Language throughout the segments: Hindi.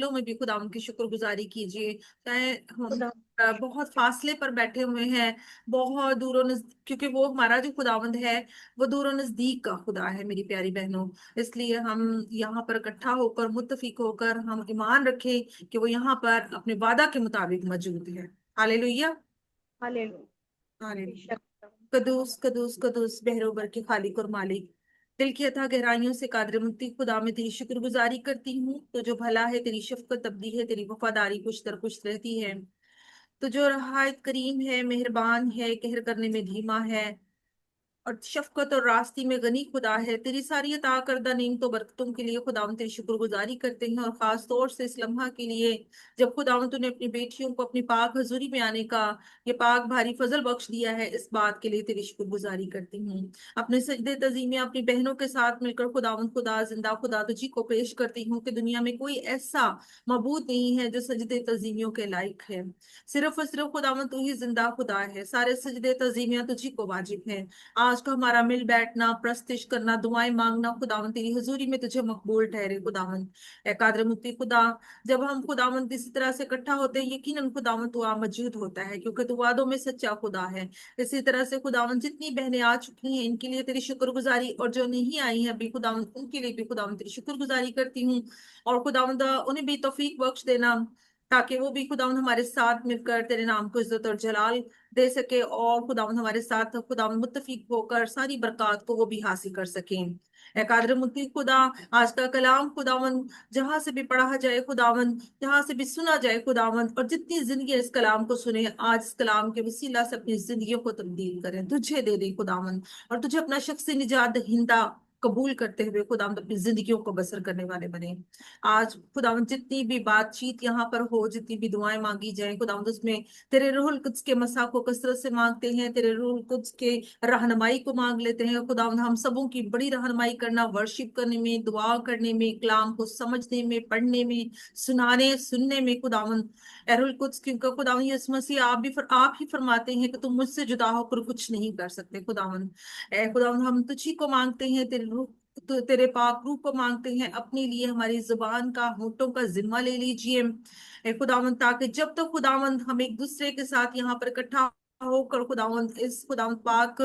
में भी खुदा उनकी शुक्रगुजारी कीजिए। चाहे हम खुदा बहुत फासले पर बैठे हुए हैं, बहुत दूरों क्योंकि वो हमारा जो खुदावंद है वो दूरों नजदीक का खुदा है मेरी प्यारी बहनों। इसलिए हम यहाँ पर इकट्ठा होकर मुत्तफिक होकर हम ईमान रखें कि वो यहाँ पर अपने वादा के मुताबिक मौजूद है। हालेलुया। हालेलुया। हालेलुया। बेशक। कदूस कदूस कदूस बहरोबर के खालिक और मालिक, दिल की अथाह गहराइयों से कादर मुक्ति खुदा में तेरी शुक्रगुजारी करती हूँ। तो जो भला है तेरी शफकत अबदी है, तेरी वफादारी कुछ दर कुछ रहती है। तो जो रहायत करीम है, मेहरबान है, कहर करने में धीमा है, और शफकत और रास्ती में गनी खुदा है। तेरी सारी अता करदा नेमतों बरकतों के लिए खुदावन तेरी शुक्रगुजारी करते हैं, और खास तौर से इस लम्हा के लिए जब खुदावन तूने अपनी बेटियों को अपनी पाक हजूरी में आने का ये पाक भारी फजल बख्श दिया है, इस बात के लिए तेरी शुक्रगुजारी करती हूँ। अपने सजदे तजीम में अपनी बहनों के साथ मिलकर खुदावन खुदा जिंदा खुदा तुझी को पेश करती हूँ कि दुनिया में कोई ऐसा मबूद नहीं है जो सजदे तजीमियों के लायक है। सिर्फ और सिर्फ खुदावन तू ही जिंदा खुदा है, सारे सजदे तजीमियां तुझी को वाजिब है। आज का हमारा मिल बैठना, प्रस्तिश करना, दुआएं मांगना खुदावन तेरी हुजूरी में तुझे मकबूल ठहरे खुदावन। ए कादर मुक्ति खुदा, जब हम खुदावन इसी तरह से इकट्ठा होते हैं, यकीनन खुदावन तू आ मौजूद होता है, क्योंकि तू वादों में सच्चा खुदा है। इसी तरह से खुदावन जितनी बहनें आ चुकी हैं इनके लिए तेरी शुक्रगुजारी, और जो नहीं आई हैं अभी खुदावन उनके लिए भी खुदावन तेरी शुक्रगुजारी करती हूँ। और खुदावन उन्हें भी तौफीक बख्श देना, ताकि वो भी खुदावन हमारे साथ मिलकर तेरे नाम को इज्जत और जलाल दे सके, और खुदावन हमारे साथ खुदावन मुत्तफिक होकर सारी बरकत को वो भी हासिल कर सकें। ए कादर मुत्ती खुदा, आज का कलाम खुदावन जहां से भी पढ़ा जाए खुदावन, जहां से भी सुना जाए खुदावन, और जितनी जिंदगी इस कलाम को सुने आज इस कलाम के वसीला से अपनी जिंदगियों को तब्दील करें, तुझे दे दे खुदावन, और तुझे अपना शख्सी निजात दहिंदा कबूल करते हुए खुदावन अपनी जिंदगियों को बसर करने वाले बने। आज खुदावन जितनी भी बातचीत यहाँ पर हो, जितनी भी दुआएं मांगी जाए खुदावन, उसमें तेरे रूहुल कुद्स के मसा को कसरत से मांगते हैं, तेरे रूहुल कुद्स के रहनुमाई को मांग लेते हैं खुदावन। हम सबों की बड़ी रहनुमाई करना, वर्शिप करने में, दुआ करने में, कलाम को समझने में, पढ़ने में, सुनाने सुनने में खुदावन। एरुल कुद्स क्योंकि खुदावन यीशु मसीह आप ही फरमाते हैं कि तुम मुझसे जुदा होकर कुछ नहीं कर सकते खुदावन। ए खुदावन हम तुझी को मांगते हैं, तेरे रूह तो तेरे पाक रूह को मांगते हैं अपने लिए, हमारी जुबान का होठों का जिम्मा ले लीजिए ए खुदावंद, ताकि जब तक खुदावंद हम एक दूसरे के साथ यहाँ पर इकट्ठा होकर खुदावंद इस खुदावंद पाक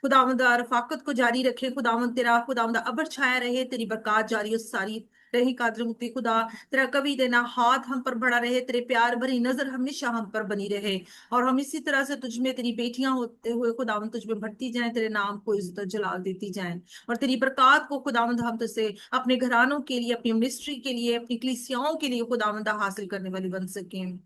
खुदावंद रफाकत को जारी रखे खुदावंद, तेरा खुदावंद अबर छाया रहे, तेरी बरकत जारी और सारी रही कादर मुक्ति खुदा। तेरा कभी देना हाथ हम पर बढ़ा रहे, तेरे प्यार भरी नजर हमेशा हम पर बनी रहे, और हम इसी तरह से तुझ में तेरी बेटियां होते हुए खुदावंद तुझ में बढ़ती जाएं, तेरे नाम को इज्जत और जलाल देती जाएं, और तेरी बरकत को खुदावंद हम तुझसे अपने घरानों के लिए, अपनी मिनिस्ट्री के लिए, अपनी कलीसियाओं के लिए खुदावंद हासिल करने वाली बन सकें।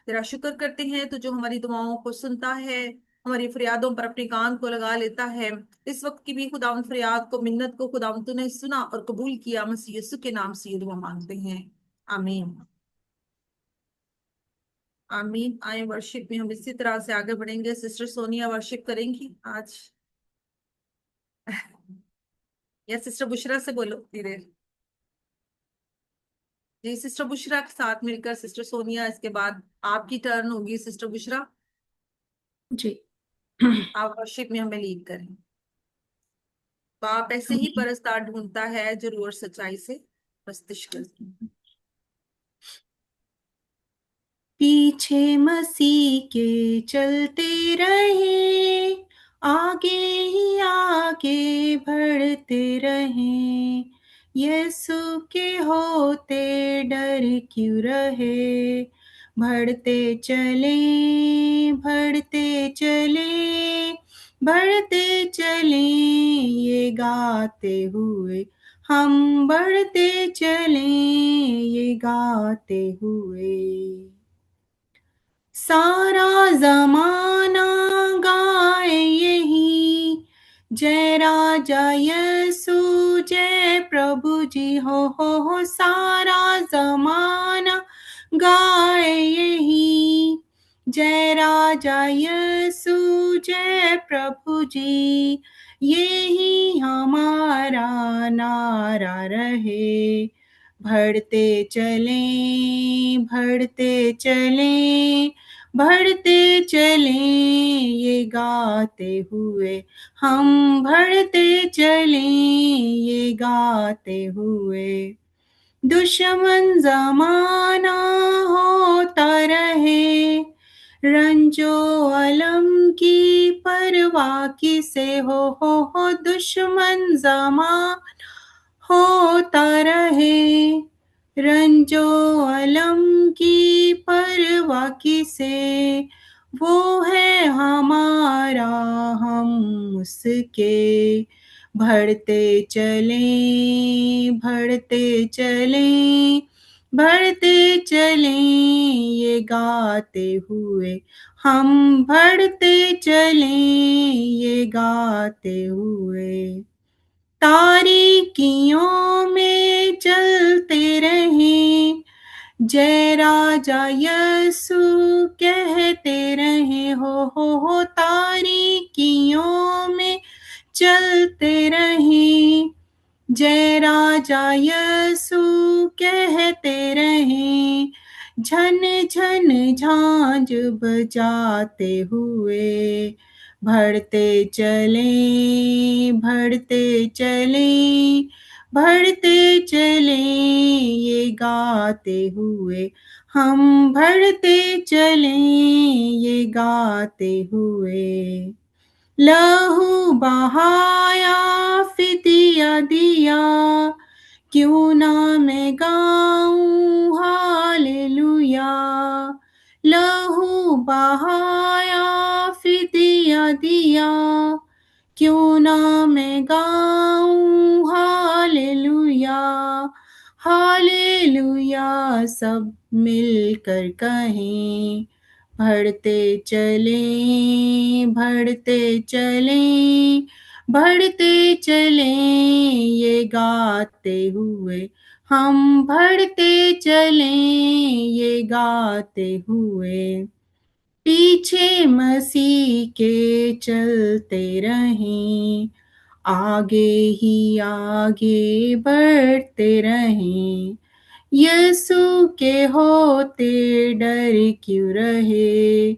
तेरा शुक्र करते हैं तो जो हमारी दुआओं को सुनता है, हमारी फरियादों पर अपने कान को लगा लेता है। इस वक्त की भी खुदावंद फरियाद को, मिन्नत को खुदावंद तूने सुना और कबूल किया, मसीह यीशु के नाम से ये दुआ मांगते हैं, आमीन। आमीन। आए वर्शिप में हम इसी तरह से आगे बढ़ेंगे। सिस्टर सोनिया वर्शिप करेंगी आज, या सिस्टर बुशरा से बोलो धीरे। जी सिस्टर बुशरा के साथ मिलकर सिस्टर सोनिया, इसके बाद आपकी टर्न होगी सिस्टर बुशरा। जी। आप वर्शिप में हमें लीड करें। बाप ऐसे ही परस्तार ढूंढता है जो रूह और सच्चाई से मस्तिष्क करती है। पीछे मसीह के चलते रहे, आगे ही आगे बढ़ते रहे, यीशु के होते डर क्यों रहे, बढ़ते चले, बढ़ते चले, बढ़ते चले, ये गाते हुए हम बढ़ते चले, ये गाते हुए। सारा जमाना गाए यही, जय राजा यीशु, जय प्रभु जी, हो सारा जमाना गाए यही, जय राजा यीशु, जय प्रभु जी, यही हमारा नारा रहे, बढ़ते चले, बढ़ते चले, बढ़ते चले, ये गाते हुए हम बढ़ते चले, ये गाते हुए। दुश्मन जमाना होता रहे, रंजो अलम की परवाह किसे हो दुश्मन जमाना होता रहे, रंजो अलम की परवाह किसे, वो है हमारा हम उसके, बढ़ते चलें बढ़ते चलें बढ़ते चलें ये गाते हुए, हम बढ़ते चलें ये गाते हुए, तारीकियों में चलते रहें, जय राजा यीशु कहते रहे हो तारीकियों में चलते रहें, जय राजा यीशु कहते रहें, झन झन झांझ बजाते हुए, बढ़ते चलें बढ़ते चलें बढ़ते चलें ये गाते हुए, हम बढ़ते चलें ये गाते हुए, लहू बहाया फिदिया दिया, क्यों ना मैं गाऊं हालेलुया, लहू बहाया फिदिया दिया, क्यों ना मैं गाऊं हालेलुया, हालेलुया सब मिलकर कहें, बढ़ते चलें बढ़ते चलें बढ़ते चलें ये गाते हुए, हम बढ़ते चलें ये गाते हुए, पीछे मसीह के चलते रहें, आगे ही आगे बढ़ते रहें, यीशु के होते डर क्यों रहे,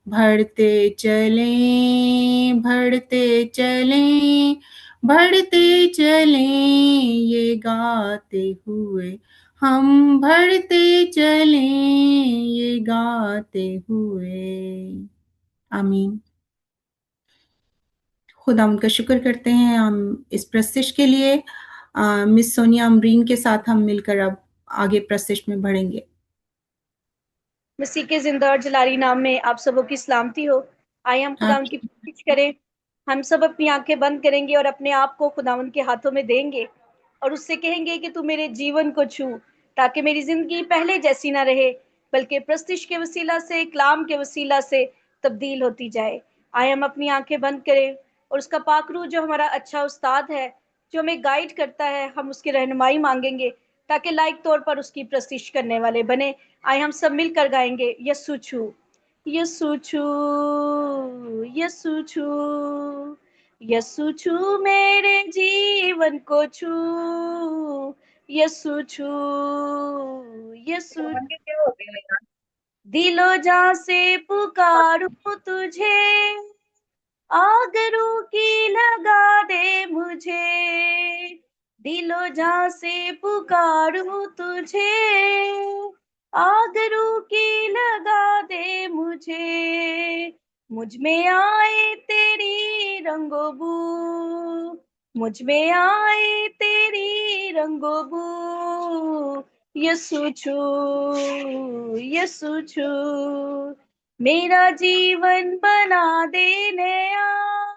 बढ़ते चलें बढ़ते चलें बढ़ते चलें ये गाते हुए, हम बढ़ते चलें ये गाते हुए। आमीन। खुदा उनका शुक्र करते हैं हम इस प्रस्तिश के लिए। मिस सोनिया अमरीन के साथ हम मिलकर अब आगे प्रस्तिश में बढ़ेंगे। मसीह के जिंदा और जलाली नाम में आप सबों की सलामती हो। आइए हम खुदावन की प्रतीक्षा करें। हम सब अपनी आंखें बंद करेंगे और अपने आप को खुदावन के हाथों में देंगे और उससे कहेंगे कि तू मेरे जीवन को छू, ताकि मेरी जिंदगी पहले जैसी ना रहे, बल्कि प्रस्तिश के वसीला से, कलाम के वसीला से तब्दील होती जाए। आइए हम अपनी आंखें बंद करें और उसका पाक रूह जो हमारा अच्छा उस्ताद है, जो हमें गाइड करता है, हम उसकी रहनुमाई मांगेंगे ताकि लायक तौर पर उसकी प्रस्तिश करने वाले बने। आए हम सब मिलकर गाएंगे, यस्सु छू यस्सु छू यस्सु छू यस्सु छू मेरे जीवन को छू, यस्सु छू यस्सु दिलो जा से पुकारूं तुझे, आगरू की लगा दे मुझे, दिलो जा से पुकारूं तुझे, आगरू की लगा दे मुझे, मुझ में आए तेरी रंगोबू, मुझ में आए तेरी रंगोबू, यस्सु छू यस्सु छू मेरा जीवन बना दे नया,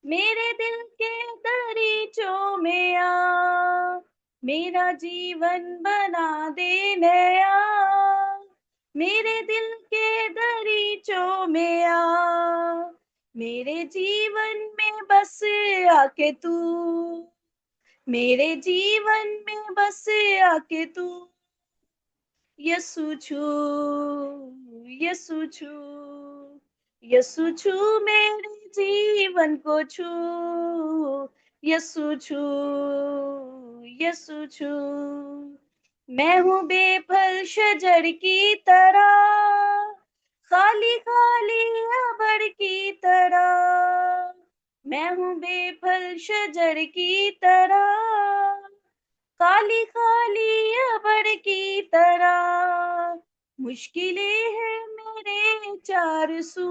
मेरे दिल के दरीचों में आ, मेरा जीवन बना दे नया, मेरे दिल के दरीचों में आ, मेरे जीवन में बस आके तू, मेरे जीवन में बस आके तू, यस्सु छू यस्सु छू यस्सु छू मेरे जीवन को छू, यस्सु छू यस्सु छू मैं हूँ बेफल शजर की तरह, खाली खाली अबर की तरह, मैं हूँ बेफल शजर की तरह, खाली खाली अबर की तरह मुश्किलें हैं मेरे चार सू,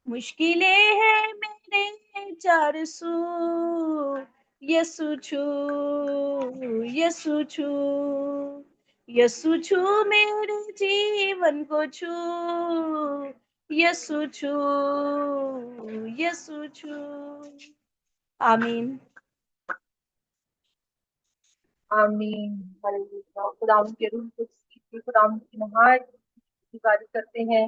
मुश्किलें हैं मेरे चार सू, यसु छू, यसु छू, यसु छू मेरे जीवन को छू, यसु छू, यसु छू। आमीन। आमीन। हालेलुया। खुदावंद के रूह को सीखिए, खुदावंद की महान गुजारिश करते हैं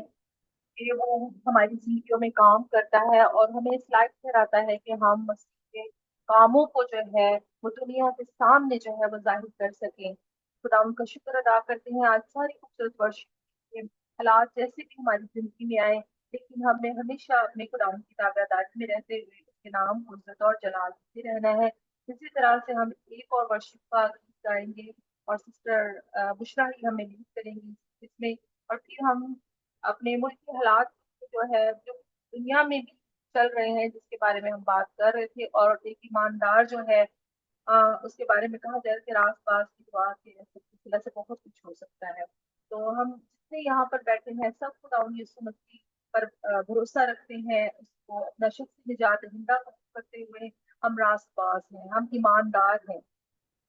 कि वो हमारी जिंदगियों में काम करता है और हमें इस लायक ठहराता है कि हम मसीह के कामों को जो है वो दुनिया के सामने जो है वो जाहिर कर सकें। खुदावंद का शुक्र अदा करते हैं आज सारी खूबसूरत वर्ष के हालात जैसे भी हमारी जिंदगी में आए, लेकिन हमने हमेशा अपने खुदावंद की ताबेदारी में रहते हुए उसके नाम को इज्जत और जलाल देते रहना है। इसी तरह से हम एक और वर्शिप का गीत गाएंगे और सिस्टर बुशरा ही हमें लीड करेंगी इसमें, और फिर हम अपने मुल्क के हालात जो है जो दुनिया में भी चल रहे हैं जिसके बारे में हम बात कर रहे थे, और एक ईमानदार जो है उसके बारे में कहा जाए कि रास पास की दुआ के सिलसिले से बहुत कुछ हो सकता है। तो हम जितने यहाँ पर बैठे हैं सब खुदा यीशु मसीह पर भरोसा रखते हैं, उसको अपना शख्सी निजात दहिंदा करते हुए हम रासपास हैं, हम ईमानदार हैं।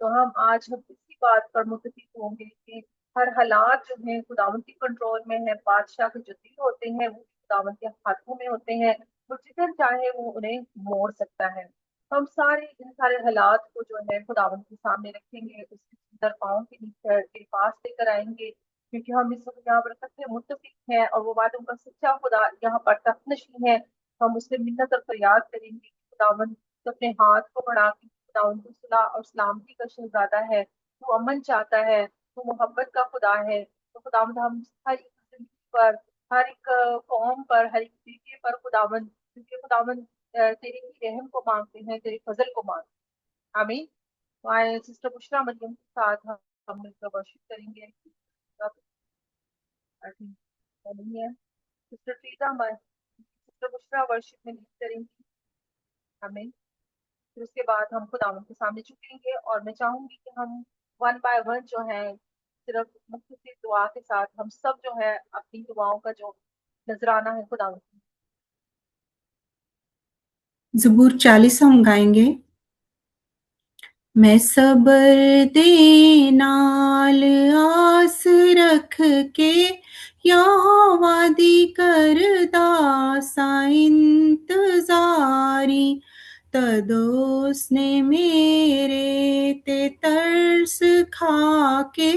तो हम आज हम इसी बात पर मुत्तफिक होंगे कि हर हालात जो है खुदावंद के कंट्रोल में है। बादशाह के जो दिल होते हैं वो खुदावंद के हाथों में होते हैं, वो जिधर चाहे वो उन्हें मोड़ सकता है। हम सारे इन सारे हालात को जो है खुदावंद के सामने रखेंगे, उसके सुंदर पाँव के नीचे के पास लेकर आएंगे, क्योंकि हम इस वक्त यहाँ पर इकट्ठे मुत्तफिक हैं और वो वादों का सच्चा खुदा यहाँ पर तख्तनशी है। हम उससे मिन्नत और फरियाद करेंगे कि खुदावंद तो अपने हाथ को बढ़ा के खुदावंद तो सुलह और सलामती का शहजादा है, तू अमन चाहता है, तू मोहब्बत का खुदा है। तो खुदावंद हम हर एक जिंदगी पर, हर एक कौम पर, हर एक तरीके पर खुदावंद, क्योंकि खुदावंद तेरे ही रहम को मांगते हैं, तेरे फजल को मांगते हैं। आमीन। तो आए सिस्टर बुशरा मरियम के साथ हम मिलकर वर्शिप करेंगे। नहीं है सिस्टर फ्रीदा सिस्टर बुशरा वर्शिप में लीड करेंगी। आमीन। फिर उसके बाद हम खुदावंद के सामने झुकेंगे और मैं चाहूंगी कि हम वन बाय वन जो है सिर्फ मुख्तसर दुआ के साथ हम सब जो है अपनी दुआओं का जो नजराना है खुदावंद की। ज़बूर 40 हम गाएंगे। मैं सबर दे नाल आस रख के यहोवा दी करदा सा इंतजारी, तदो उसने मेरे ते तरस खा के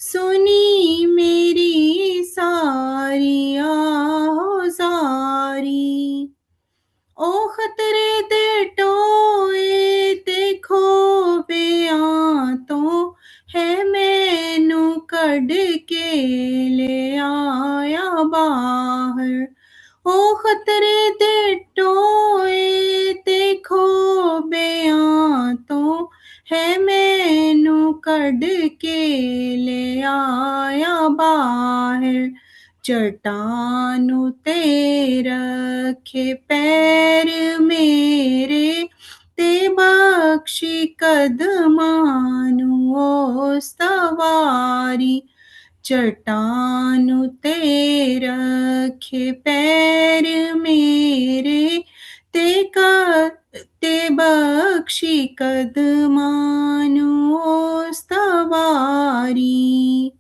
सुनी मेरी सारी आहोजारी। ओ खतरे दे टोए ते खोबियां तो है मैनू कढ के ले आया बाहर। ओ खतरे दे टोए ते खोबियां तो है मैनू कढ के ले आया बाहर। चट्टान ते रखे पैर मेरे ते बख्शी कदमानू ओ सवारी। चट्टान ते रखे पैर मेरे ते बख्शी कदमानू ओ सवारी।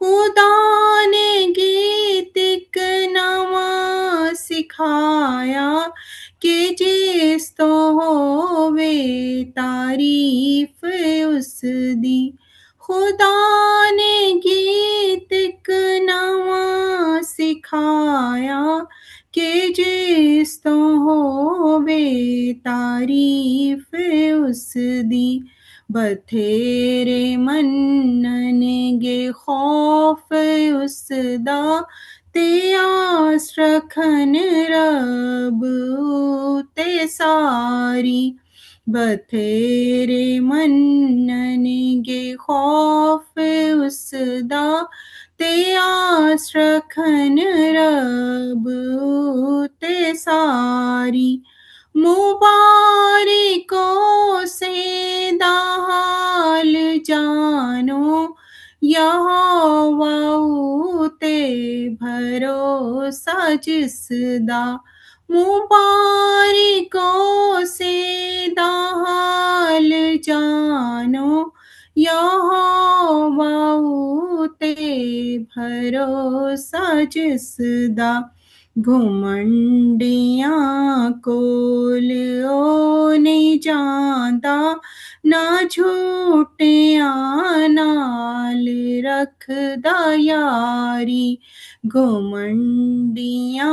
खुदा ने गीत एक नवां सिखाया कि जिस तो होवे तारीफ उस दी। खुदा ने गीत एक नवां सिखाया कि जिस तो होवे तारीफ उस दी। बथेरे मन्नन गे खौफ उसदा ते आस रखन रब ते सारी। बथेरे मन्नन गे खौफ उसदा ते आस रखन रब ते सारी। मुबारकों से दाहाल जानो, यहोवा ते भरोसा जिसदा। मुबारकों से दाहाल जानो, यहोवा ते भरोसा जिसदा। घुमंडियां कोल ओ नहीं जांदा, ना झूठियां नाल रखदा यारी। घुमंडियां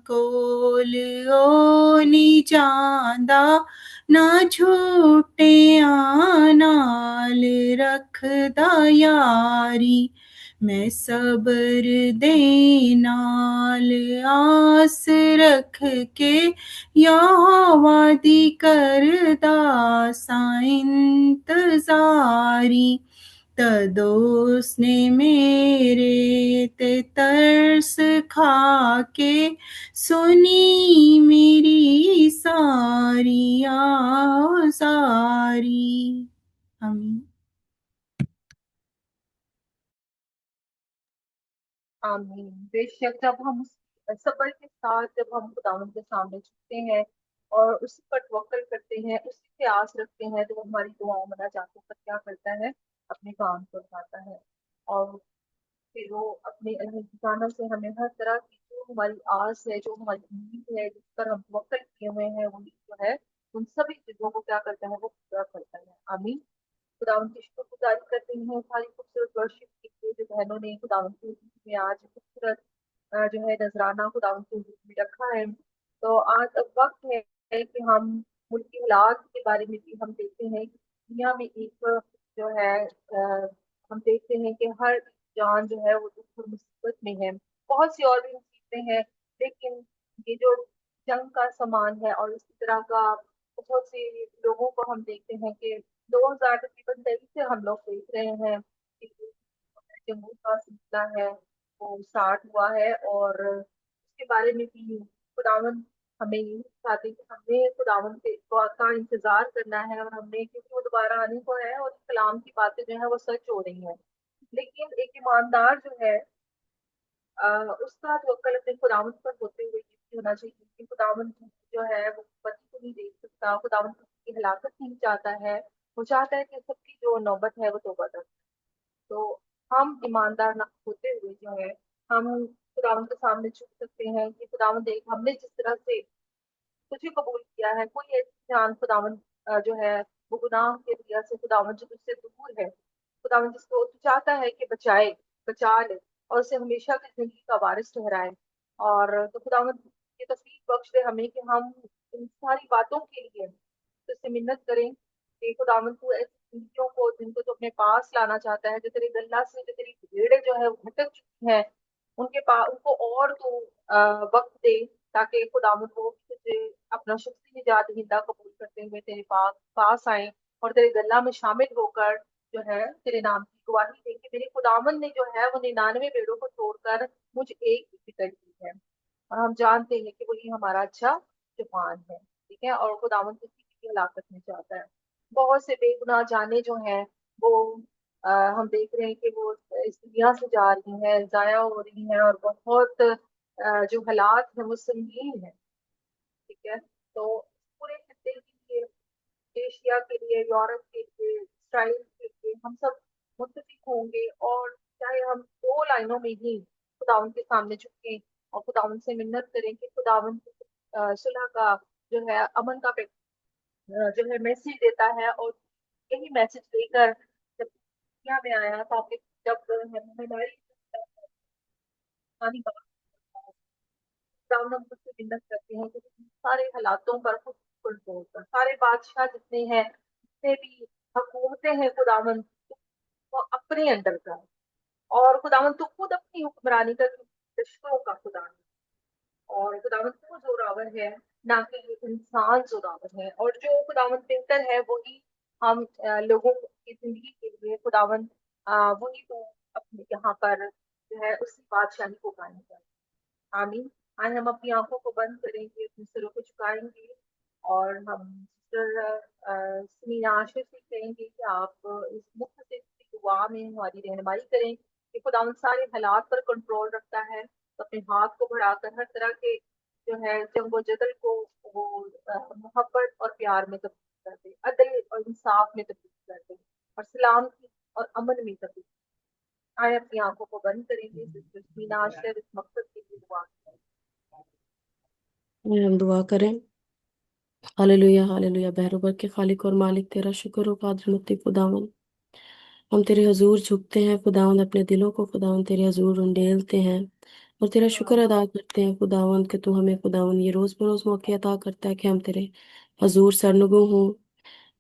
कोल ओ नहीं जांदा, ना झूठियां नाल रखदा यारी। मैं सबर दे नाल आस रख के, यहोवा दी करदा सां इंतजारी। तदो उसने मेरे ते तरस खा के, सुनी मेरी सारी आज़ारी। आमीन। आमीन। बेशक जब हम सब्र के साथ जब हम खुदावंद के सामने झुकते हैं और उसी पर तवक्कल करते हैं, उसी पे आस रखते हैं, तो वो हमारी दुआओं में ना जाकर पर क्या करता है, अपने काम को उठाता है। और फिर वो अपने इंतजाम से हमें हर तरह की जो हमारी आस है, जो हमारी उम्मीद है, जिस पर हम तवक्कल किए हुए हैं, वो जो है उन सभी चीजों को क्या करता है, वो पूरा करता है। आमीन। खुदावन की शुक्रगुजारी करते हैं सारी खूबसूरत वर्शिप के लिए जो बहनों ने खुदावन की हजूरी में आज खूबसूरत जो है नजराना खुदावन की हजूरी में रखा है। तो आज अब वक्त है कि हम मुल्की हालात के बारे में भी हम देखते हैं कि दुनिया में एक जो है हम देखते हैं कि हर जान जो है वो दुख और मुसीबत में है। बहुत सी और भी मुसीबतें हैं, लेकिन ये जो जंग का सामान है और इसी तरह का बहुत से लोगों को हम देखते हैं कि 2000 तकरीबन 23 से हम लोग देख रहे हैं कि जम्मू का सिलसिला है वो स्टार्ट हुआ है। और उसके बारे में भी खुदावन हमें यही सिखाते हैं कि हमने खुदावन के का इंतजार करना है, और हमने क्योंकि वो दोबारा आने को है और कलाम की बातें जो है वो सच हो रही हैं। लेकिन एक ईमानदार जो है उसका तवक्कल अपने खुदावंद पर होते हुए ये भी होना चाहिए कि खुदावंद जो है वो पति को नहीं देख सकता, खुदावंद किसी की हलाकत नहीं चाहता है। वो चाहता है कि सबकी जो नौबत है वो तौबा कर। तो हम ईमानदार ना होते हुए जो है हम खुदावंद के सामने झुक सकते हैं कि खुदावंद देख, हमने जिस तरह से तुझे कबूल किया है, कोई ऐसी जान खुदावंद जो है वो गुनाह के वजह से खुदावंद जो तुझसे दूर है, खुदावंद जिसको तू चाहता है कि बचाए, बचा ले और उसे हमेशा की जिंदगी का वारिस ठहराए। और तो खुदावंद ये तौफीक बख्श दे हमें कि हम इन सारी बातों के लिए तुझसे मिन्नत करें कि खुदावंद तू ऐसी जिंदगियों को जिनको तो अपने पास लाना चाहता है, जो तेरे गल्ला से जो तेरी भेड़ें जो है वो भटक चुकी हैं, उनके पास उनको और तू वक्त दे, ताकि खुदावंद वो तुझे अपना शख्सी निजात दहिंदा कबूल करते हुए तेरे पास पास आए और तेरे गल्ला में शामिल होकर जो है तेरे नाम की गवाही दे कि मेरे खुदावंद ने जो है वो 99 भेड़ों को छोड़कर मुझ एक की फिक्र की है। और हम जानते हैं कि वही हमारा अच्छा चौपान है, ठीक है, और खुदावंद किसी की हलाकत नहीं चाहता है। बहुत से बेगुनाह जाने जो हैं वो हम देख रहे हैं कि वो इस दुनिया से जा रही हैं, जाया हो रही हैं, और बहुत जो हालात हैं वो संगीन है, ठीक है। तो पूरे खत्ते के लिए, एशिया के लिए, यूरोप के लिए, इसराइल के लिए हम सब मुत्तफिक होंगे, और चाहे हम दो लाइनों में ही खुदावन के सामने झुकें और खुदावन से मिन्नत करें कि खुदावन सुलह का जो है अमन का जो है मैसेज देता है। और यही मैसेज लेकर जब दुनिया में आया ताकि जब हमारी आनी बात खुदावन हम मुझसे मिन्नत करते हैं कि सारे हालातों पर खुद कंट्रोल कर, सारे बादशाह जितने हैं, जितने भी हुकूमतें हैं खुदावन वो अपने अंडर कर। और खुदावन तू खुद अपनी हुक्मरानी कर, रिश्तों का खुदा है। और खुदावन तू जोरावर है, ना कि ये इंसान जोरावर है। और जो खुदावन बेहतर है वही हम लोगों की जिंदगी के लिए खुदावन वही तो अपने यहाँ पर जो है उसी बादशाही को कायम कर। आमीन। आज हम अपनी आंखों को बंद करेंगे, अपने सिरों को झुकाएंगे और हम सिस्टर समीना आशिर से कहेंगे कि आप इस मुख्तसर सी दुआ में हमारी रहनुमाई करें कि खुदा सारे हालात पर कंट्रोल रखता है, तो अपने हाथ को बढ़ाकर हर तरह के जो है जंगो जदल को वो मोहब्बत और प्यार में तब्दील कर दे, अदल और इंसाफ में तब्दील कर दे और सलामती और अमन में तब्दील। आए अपनी आंखों को बंद करेंगे, सिस्टर समीना आशिर इस मकसद के लिए दुआ करें। हम दुआ करें। Hallelujah hallelujah. बहरोबर के खालिक और मालिक तेरा शुक्र हो कादिर मुत्ती खुदावन, हम तेरे हजूर झुकते हैं खुदावन, अपने दिलों को खुदावन तेरे हजूर उंडेलते हैं और तेरा शुक्र अदा करते हैं खुदावन कि तू हमें खुदावन ये रोज़ बरोज़ मौके अता करता है कि हम तेरे हजूर सरनगू हों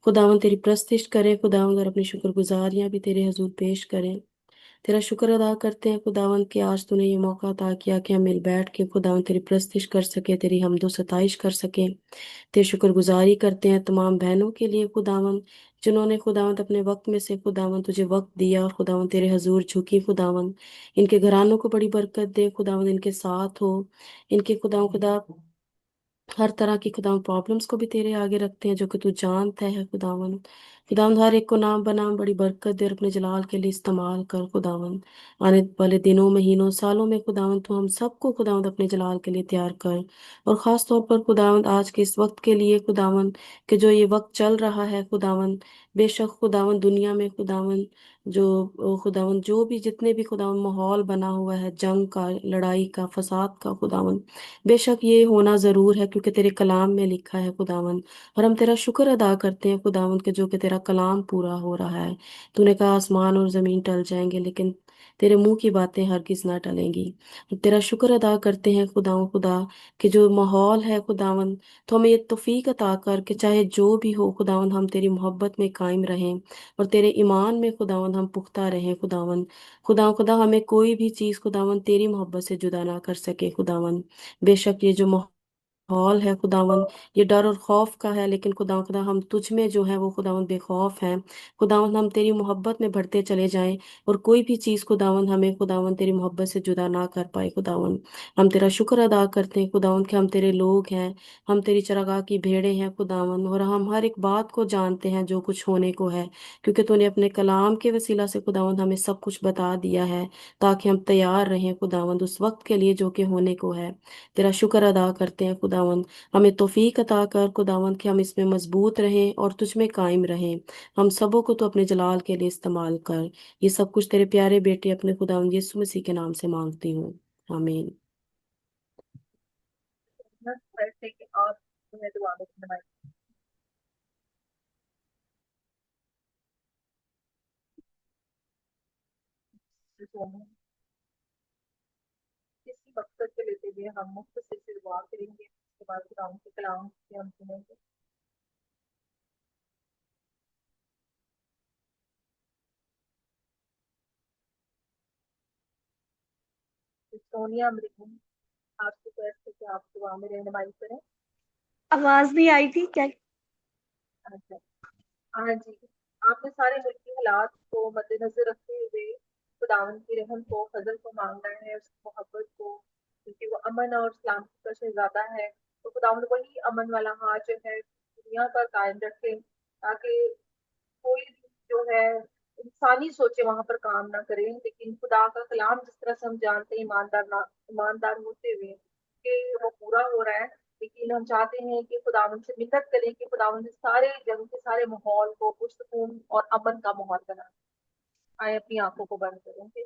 खुदावन, तेरी प्रस्तिश करें खुदावन और अपनी शुक्रगुजारियां भी तेरे हजूर पेश करें। तेरा शुक्र अदा करते हैं खुदावन कि आज तूने ये मौका अता किया कि हम मिल बैठ के खुदावन तेरी प्रस्तिश कर सके, तेरी हमदो सताइश कर सके। तेरी शुक्रगुजारी करते हैं तमाम बहनों के लिए खुदावन, जिन्होंने खुदावंत अपने वक्त में से खुदावन तुझे वक्त दिया और खुदावन तेरे हजूर झुकी खुदावन। इनके घरानों को बड़ी बरकत दे खुदावन, इनके साथ हो, इनके खुदा हर तरह की खुदावन प्रॉब्लम्स को भी तेरे आगे रखते हैं जो कि तू जानता है खुदावन। खुदावन हर एक को नाम बनाम बड़ी बरकत दे और अपने जलाल के लिए इस्तेमाल कर खुदावन। आने वाले दिनों महीनों सालों में खुदावन तो हम सबको खुदावन अपने जलाल के लिए तैयार कर, और ख़ास तौर पर खुदावन आज के इस वक्त के लिए खुदावन कि जो ये वक्त चल रहा है खुदावन, बेशक खुदावन दुनिया में खुदावन जो खुदावन जो भी जितने भी खुदावन माहौल बना हुआ है जंग का, लड़ाई का, फसाद का खुदावन, बेशक ये होना ज़रूर है क्योंकि तेरे कलाम में लिखा है खुदावन। और हम तेरा शुक्र अदा करते हैं खुदावन के जो कि तेरा कलाम पूरा हो रहा है। तूने कहा आसमान और ज़मीन टल जाएंगे लेकिन तेरे मुंह की बातें हरगिज़ ना टलेंगी। हम तेरा शुक्र अदा करते हैं खुदावन खुदा कि जो माहौल है खुदावन, तो हमें ये तौफीक अता कर कि चाहे जो भी हो खुदावन हम तेरी मोहब्बत में कायम रहें और तेरे ईमान में खुदावन हम पुख्ता रहें खुदावन। खुदा खुदा हमें कोई भी चीज़ खुदावन तेरी मोहब्बत से जुदा ना कर सके खुदावन। बेशक ये जो माहौल है खुदावन ये डर और खौफ का है, लेकिन खुदा खुदा हम तुझ में जो है वो खुदावन बेखौफ हैं खुदावन। हम तेरी मोहब्बत में बढ़ते चले जाएं और कोई भी चीज़ खुदावन हमें खुदावन तेरी मोहब्बत से जुदा ना कर पाए खुदावन। हम तेरा शुक्र अदा करते हैं खुदावन कि हम तेरे लोग हैं, हम तेरी चरागाह की भेड़ें हैं खुदावन, और हम हर एक बात को जानते हैं जो कुछ होने को है, क्योंकि तूने अपने कलाम के वसीला से खुदावन हमें सब कुछ बता दिया है ताकि हम तैयार रहें खुदावन उस वक्त के लिए जो कि होने को है। तेरा शुक्र अदा करते हैं खुदावन, हमें तौफीक अता कर खुदावन कि हम इसमें मजबूत रहें और तुझ में कायम रहें। हम सबों को तो अपने जलाल के लिए इस्तेमाल कर। ये सब कुछ तेरे प्यारे बेटे अपने खुदावन यीशु मसीह के नाम से मांगती हूँ, आमीन। ऐसे कि आप जो है दुआ में रहनुमाई करें। इसी मकसद को लेते हुए हम मुख्तसर से दुआ करेंगे, उसके बाद खुदा के कलाम से हम सुनेंगे। सोनिया अमरीन, आपकी तरफ से कि आप दुआ में रहनुमाई करें। आवाज नहीं आई थी क्या? अच्छा, हाँ जी, आपने सारे मुल्की हालात को मद्देनजर रखते हुए खुदावन की रहम को, फजल को मांगना है, उसकी मोहब्बत को, क्योंकि वो अमन और सलामती का शहजादा है। तो खुदावन वही अमन वाला हाथ जो है दुनिया पर कायम रखे, ताकि कोई भी जो है इंसानी सोचे वहां पर काम ना करें, लेकिन खुदा का कलाम जिस तरह से हम जानते हैं ईमानदार होते हुए कि वो पूरा हो रहा है। लेकिन हम चाहते हैं कि खुदावन से मिन्नत करें कि खुदावन इस सारे जंग के सारे माहौल को पुरसकून और अमन का माहौल बना। आए अपनी आंखों को बंद करेंगे।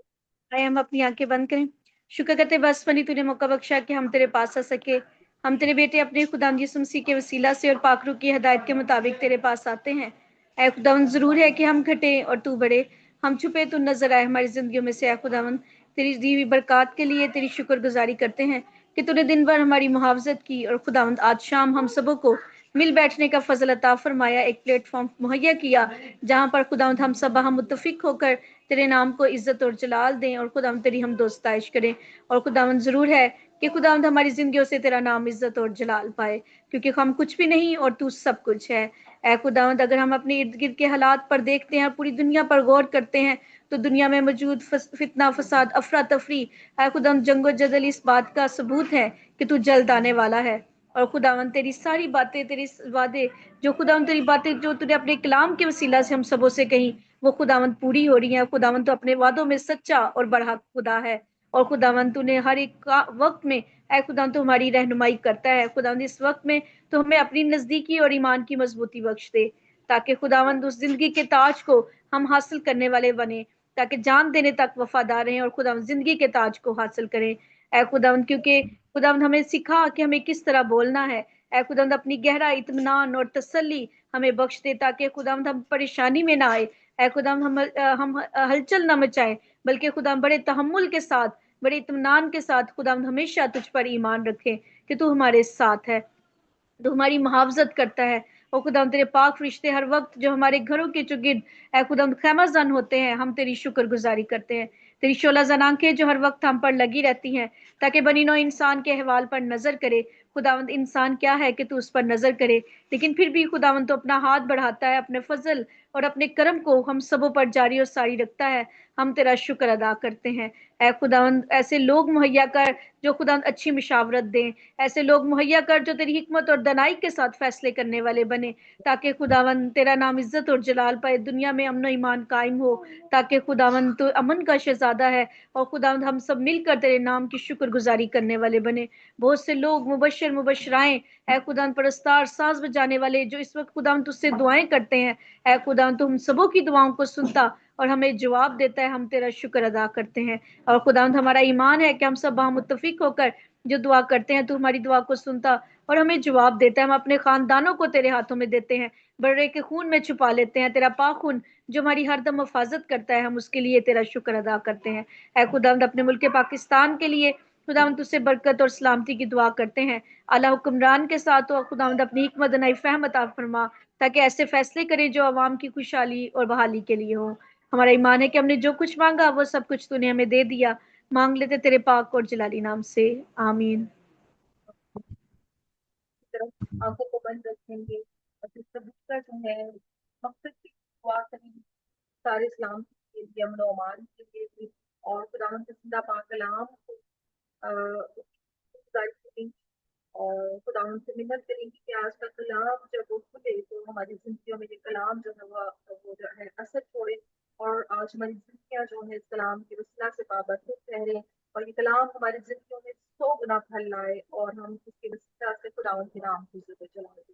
आए हम अपनी आंखें बंद करें। शुक्र करते बस फनी तूने मौका बख्शा कि हम तेरे पास आ सके। हम तेरे बेटे अपने खुदा यीशु मसीह के वसीला से और पाकरू की हदायत के मुताबिक तेरे पास आते हैं। ऐ खुदावन जरूर है कि हम घटे और तू बढ़े, हम छुपे तू नजर आए हमारी जिंदगियों में से। ऐ खुदावन तेरी दी हुई बरकत के लिए तेरी शुक्रगुजारी करते हैं कि तूने दिन भर हमारी मुहावजत की और खुदावंद आज शाम हम सबों को मिल बैठने का फजल अता फरमाया, एक प्लेटफॉर्म मुहैया किया जहां पर खुदावंद हम सब हम मुत्तफिक होकर तेरे नाम को इज्जत और जलाल दें और खुदावंद तेरी हम दोस्ताइश करें। और खुदावंद जरूर है कि खुदावंद हमारी जिंदगियों से तेरा नाम इज्जत और जलाल पाए, क्योंकि हम कुछ भी नहीं और तू सब कुछ है। ऐ खुदावंद अगर हम अपने इर्द गिर्द के हालात पर देखते हैं, पूरी दुनिया पर गौर करते हैं, तो दुनिया में मौजूद फितना फसाद अफरा तफरी, ऐ खुदावंद जंगो जदल इस बात का सबूत है कि तू जल्द आने वाला है। और खुदावन तेरी सारी बातें, तेरी वादे, जो खुदावन तेरी बातें जो तूने अपने कलाम के वसीला से हम सबों से कही, वो खुदावन पूरी हो रही है। खुदावन तो अपने वादों में सच्चा और बड़ा खुदा है। और खुदावन तूने हर एक वक्त में, ऐ खुदावन तो हमारी रहनुमाई करता है। खुदावन इस वक्त में तो हमें अपनी नजदीकी और ईमान की मजबूती बख्श दे, ताकि खुदावन उस जिंदगी के ताज को हम हासिल करने वाले बने, ताकि जान देने तक वफादार रहें और खुदावन जिंदगी के ताज को हासिल करें। ऐ खुदावन, क्योंकि खुदावन हमें सिखा कि हमें किस तरह बोलना है। ऐ खुदावन अपनी गहरा इत्मीनान और तसल्ली हमें बख्श दे, ताकि खुदावन हम परेशानी में ना आए। ऐ खुदावन हम हलचल ना मचाए, बल्कि खुदावन बड़े तहम्मुल के साथ, बड़े इत्मीनान के साथ खुदावन हमेशा तुझ पर ईमान रखें कि तू हमारे साथ है, तो हमारी मुहावजत करता है। और खुदाम तेरे पाक फरिश्ते हर वक्त जो हमारे घरों के चुगिर्द ऐ खुदाम खैमाजन होते हैं, हम तेरी शुक्रगुजारी करते हैं। तेरी शोला जन आंखें जो हर वक्त हम पर लगी रहती हैं, ताकि बनी नौ इंसान के अहवाल पर नजर करे। खुदावंद, इंसान क्या है कि तू उस पर नजर करे, लेकिन फिर भी खुदावंद तो अपना हाथ बढ़ाता है, अपने फजल और अपने करम को हम सबों पर जारी और सारी रखता है। हम तेरा शुक्र अदा करते हैं। ऐ खुदावंद, ऐसे लोग मुहैया कर जो खुदावंद अच्छी मशावरत दें, ऐसे लोग मुहैया कर जो तेरी हिकमत और दनाई के साथ फैसले करने वाले बने, ताकि खुदावंद तेरा नाम इज्जत और जलाल पाए, दुनिया में अमन ईमान कायम हो, ताकि खुदावंद तो अमन का शहजादा है। और खुदावंद हम सब मिलकर तेरे नाम की शुक्रगुजारी करने वाले बने। बहुत से लोग मुबशर मुबशराएं, ऐ खुदावंद परस्तार, साज बजाने वाले जो इस वक्त खुदावंद तुझसे दुआएं करते हैं, ऐ खुदावंद तो हम सबों की दुआओं को सुनता और हमें जवाब देता है। हम तेरा शुक्र अदा करते हैं। और खुदावंद हमारा ईमान है कि हम सब वहां मुत्तफिक होकर जो दुआ करते हैं, तो हमारी दुआ को सुनता और हमें जवाब देता है। हम अपने खानदानों को तेरे हाथों में देते हैं, बड़े के खून में छुपा लेते हैं, तेरा पाक खून जो हमारी हरदम हिफाजत करता है, हम उसके लिए तेरा शुक्र अदा करते हैं। ऐ खुदावंद अपने मुल्क पाकिस्तान के लिए खुदावंद तुझसे बरकत और सलामती की दुआ करते हैं। आला हुक्मरान के साथ तो खुदावंद अपनी हिकमत नई फहम अता फरमा, ताकि ऐसे फैसले करे जो आवाम की खुशहाली और बहाली के लिए हो। हमारा ईमान है कि हमने जो कुछ मांगा वो सब कुछ तूने हमें दे दिया। मांग लेते तेरे पाक और जलाली नाम से, आमीन। तरफ आंखों को बंद रखेंगे और जिस सबका जो है मकसद की दुआ करेंगे, सारे इस्लाम के लिए, अमन और अमान के लिए भी, और खुदावंद के जिंदा पाक कलाम को गुजारिश करेंगे और खुदावंद से मिन्नत करेंगे कि आज का कलाम जब वो खुले तो हमारी जिंदगियों में ये कलाम जो है वो जो है असर छोड़े, और आज हमारी जिंदगियां जो है इस कलाम के वसीला से बाबरकत ठहरे, और ये कलाम हमारी जिंदगियों में 100 गुना फल लाए, और हम इसके वसीला से खुदावंद के नाम को ज़िक्र चलाएं।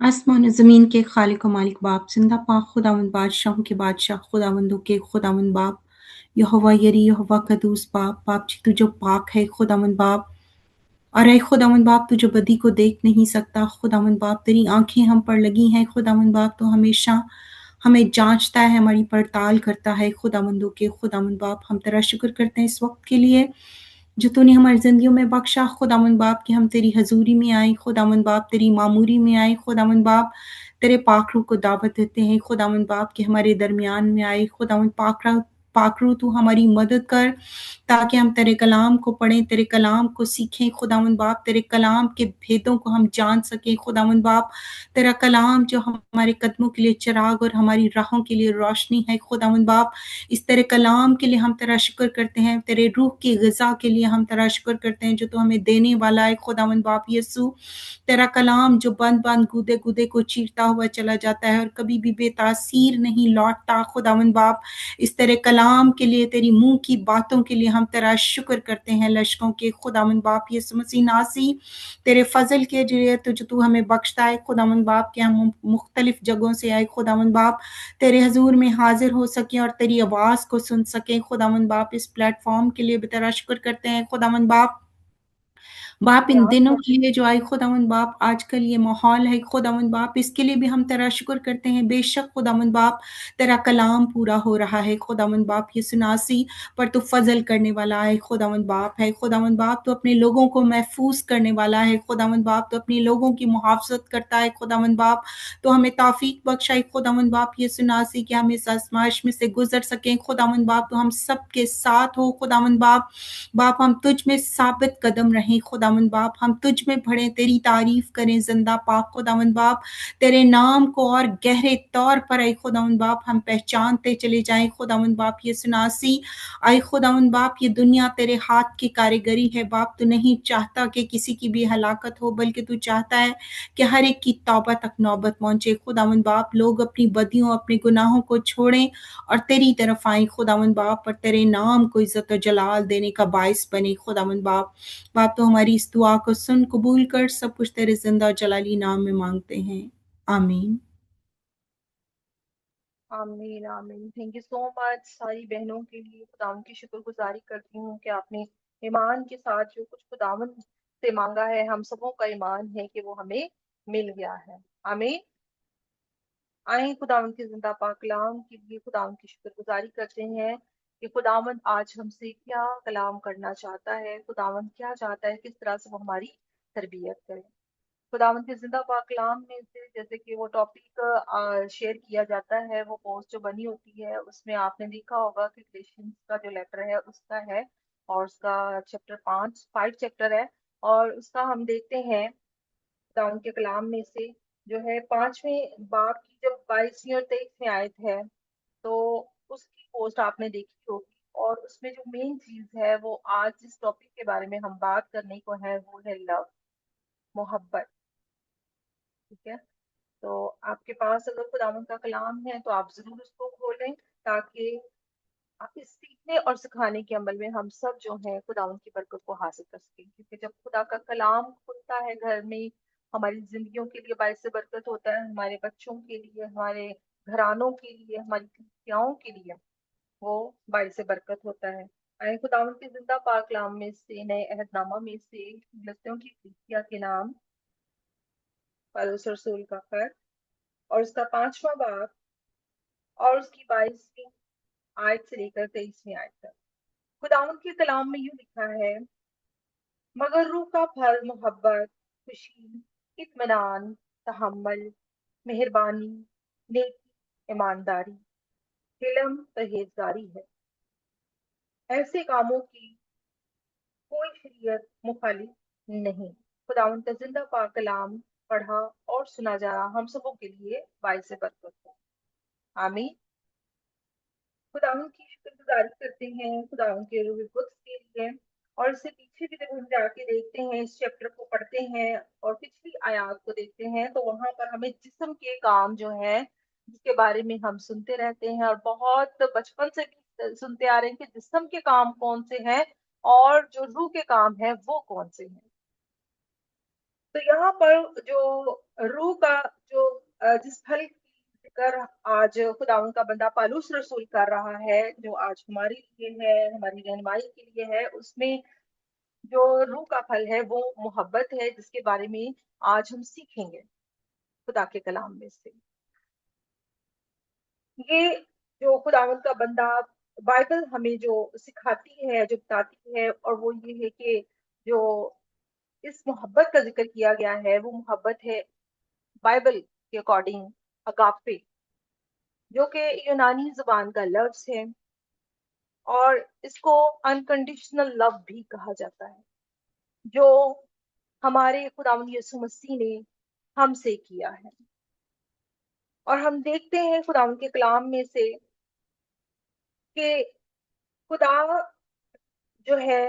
आसमान और ज़मीन के खालिक व मालिक बाप, जिंदा पाक खुदावंद, बादशाहों के बादशाह, खुदावंदों के खुदावंद बाप, यहोवा यरी, यहोवा कदूस बाप, बाप जी तू जो पाक है खुदावंद बाप, और ऐ खुदावंद बाप तू जो बदी को देख नहीं सकता खुदावंद बाप, तेरी आंखें हम पर लगी हैं खुदावंद बाप, तो हमेशा हमें जांचता है, हमारी पड़ताल करता है खुदावंदों के खुदावंद बाप। हम तेरा शुक्र करते हैं इस वक्त के लिए जो तूने हमारी जिंदगियों में बख्शा खुदावंद बाप, कि हम तेरी हजूरी में आए खुदावंद बाप, तेरी मामूरी में आए खुदावंद बाप, तेरे पाक रूह को दावत देते हैं खुदावंद बाप कि हमारे दरमियान में आए खुदावंद पाक रूह तू हमारी मदद कर, ताकि हम तेरे कलाम को पढ़ें, तेरे कलाम को सीखें खुदावंद बाप, तेरे कलाम के भेदों को हम जान सकें खुदावंद बाप। तेरा कलाम जो हमारे कदमों के लिए चिराग और हमारी राहों के लिए रोशनी है खुदावंद बाप। इस तेरे कलाम के लिए हम तेरा शुक्र करते हैं, तेरे रूह की ग़िज़ा के लिए हम तेरा शुक्र करते हैं जो तू हमें देने वाला है खुदावंद बाप यीशु। तेरा कलाम जो बंद गूदे गूदे को चीरता हुआ चला जाता है और कभी भी बेतासीर नहीं लौटता खुदावंद बाप। इस तेरे कलाम के लिए, तेरी मुंह की बातों के लिए हम तेरा शुक्र करते हैं लश्कों के खुदावंद बाप यीशु मसीह नासी। तेरे फजल के जरिए तो जो तू हमें बख्शता है खुदावंद बाप, कि हम मुख्तलिफ जगहों से आए खुदावंद बाप, तेरे हजूर में हाजिर हो सके और तेरी आवाज को सुन सके खुदावंद बाप। इस प्लेटफॉर्म के लिए भी तेरा शुक्र करते हैं खुदावंद बाप। इन दिनों के लिए जो आए खुदावंद बाप, आजकल ये माहौल है खुदावंद बाप, इसके लिए भी हम तेरा शुक्र करते हैं। बेशक खुदावंद बाप तेरा कलाम पूरा हो रहा है खुदावंद बाप ये सुनासी, पर तू फजल करने वाला है खुदावंद बाप है खुदावंद बाप। तू अपने लोगों को महफूज करने वाला है खुदावंद बाप, तो अपने लोगों की मुहाफजत करता है खुदावंद बाप। तो हमें तौफीक बख्शाई खुदावंद बाप ये सुनासी कि हम इस आजमाइश में से गुजर सकें खुदावंद बाप। तो हम सबके साथ हो खुदावंद बाप। हम तुझ में साबित कदम रहें खुदावंद खुदावंद बाप, हम तुझ में पढ़े तेरी तारीफ करें जिंदा पाक खुदावंद बाप, तेरे नाम को और गहरे तौर पर आई खुदावंद बाप हम पहचानते चले जाएं खुदावंद बाप। ये सुनासी आई खुदावंद बाप, ये दुनिया तेरे हाथ की कारीगरी है बाप। तू नहीं चाहता कि किसी की भी हलाकत हो, बल्कि तू चाहता है कि हर एक की तौबा तक नौबत पहुंचे खुदावंद बाप। लोग अपनी बदियों अपने गुनाहों को छोड़ें और तेरी तरफ आए खुदावंद बाप, और तेरे नाम को इज्जत और जलाल देने का बाइस बने खुदावंद बाप। बाप तो हमारी इस दुआ को सुन कबूल कर, सब कुछ तेरे जिंदा और जलाली नाम में मांगते हैं, आमीन। आमीन आमीन। थैंक यू सो मच सारी बहनों के लिए। खुदावन की शुक्रगुजारी करती हूँ कि आपने ईमान के साथ जो कुछ खुदावन से मांगा है, हम सबों का ईमान है कि वो हमें मिल गया है। आमीन। आए खुदावन के जिंदा पाक कलाम के लिए खुदावन की शुक्रगुजारी करते हैं कि खुदावन आज हमसे क्या कलाम करना चाहता है, खुदावन क्या चाहता है, किस तरह से वो हमारी तरबियत करे। खुदावंद के जिंदा पाक कलाम में से जैसे कि वो टॉपिक शेयर किया जाता है, वो पोस्ट जो बनी होती है उसमें आपने देखा होगा कि क्रिश्चियंस का जो लेटर है उसका है, और उसका चैप्टर 5 चैप्टर है, और उसका हम देखते हैं खुदावंद के कलाम में से जो है 5वें बाब की जब 22वीं और 23वीं आयत है, तो उसकी पोस्ट आपने देखी होगी। और उसमें जो मेन चीज है वो आज जिस टॉपिक के बारे में हम बात करने को है वो है लव, मोहब्बत। ठीक है, तो आपके पास अगर खुदावंद का कलाम है तो आप जरूर उसको खोलें, ताकि इस सीखने और सिखाने के अमल में हम सब जो है खुदावंद की बरकत को हासिल कर सकें। क्योंकि जब खुदा का कलाम खुलता है घर में, हमारी जिंदगियों के लिए बायस बरकत होता है, हमारे बच्चों के लिए, हमारे घरानों के लिए, हमारी कलीसियाओं के लिए वो बायस बरकत होता है। आए खुदावंद के जिंदा पाक कलाम में से नए अहदनामा में से फिलिस्तियों की कलीसिया के नाम पौलुस रसूल का खत और उसका 5वां बाब और उसकी 22वीं आयत से लेकर 23वीं आयत तक खुदावंद के कलाम में यूं लिखा है, मगर रूह का फल मोहब्बत, खुशी, इत्मीनान, तहम्मुल, मेहरबानी, नेकी, ईमानदारी, हिलम, परहेजगारी है। ऐसे कामों की कोई शरीयत मुखालिफ नहीं। खुदावंद का जिंदा पाक कलाम पढ़ा और सुना जाना हम सबों के लिए बाइस बरकत है। आमीन। खुदावंद की शुक्रगुजारी करते हैं खुदावंद के रूह कुद्स के लिए। और इससे पीछे भी जब हम जाके देखते हैं, इस चैप्टर को पढ़ते हैं और पिछली आयत को देखते हैं, तो वहां पर हमें जिस्म के काम जो है जिसके बारे में हम सुनते रहते हैं और बहुत बचपन से भी सुनते आ रहे हैं कि जिस्म के काम कौन से हैं और जो रूह के काम है वो कौन से हैं। तो यहाँ पर जो रूह का जो जिस फल की जिक्र आज खुदावन का बंदा पौलुस रसूल कर रहा है, जो आज हमारे लिए है, हमारी रहनुमाई के लिए है, उसमें जो रूह का फल है वो मोहब्बत है, जिसके बारे में आज हम सीखेंगे खुदा के कलाम में से। ये जो खुदावन का बंदा बाइबल हमें जो सिखाती है, जो बताती है, और वो ये है कि जो इस मोहब्बत का जिक्र किया गया है वो मोहब्बत है बाइबल के अकॉर्डिंग अगापे, जो कि यूनानी जुबान का लफ्ज है, और इसको अनकंडीशनल लव भी कहा जाता है, जो हमारे खुदावंद यीशु मसीह ने हमसे किया है। और हम देखते हैं खुदावंद के कलाम में से कि खुदा जो है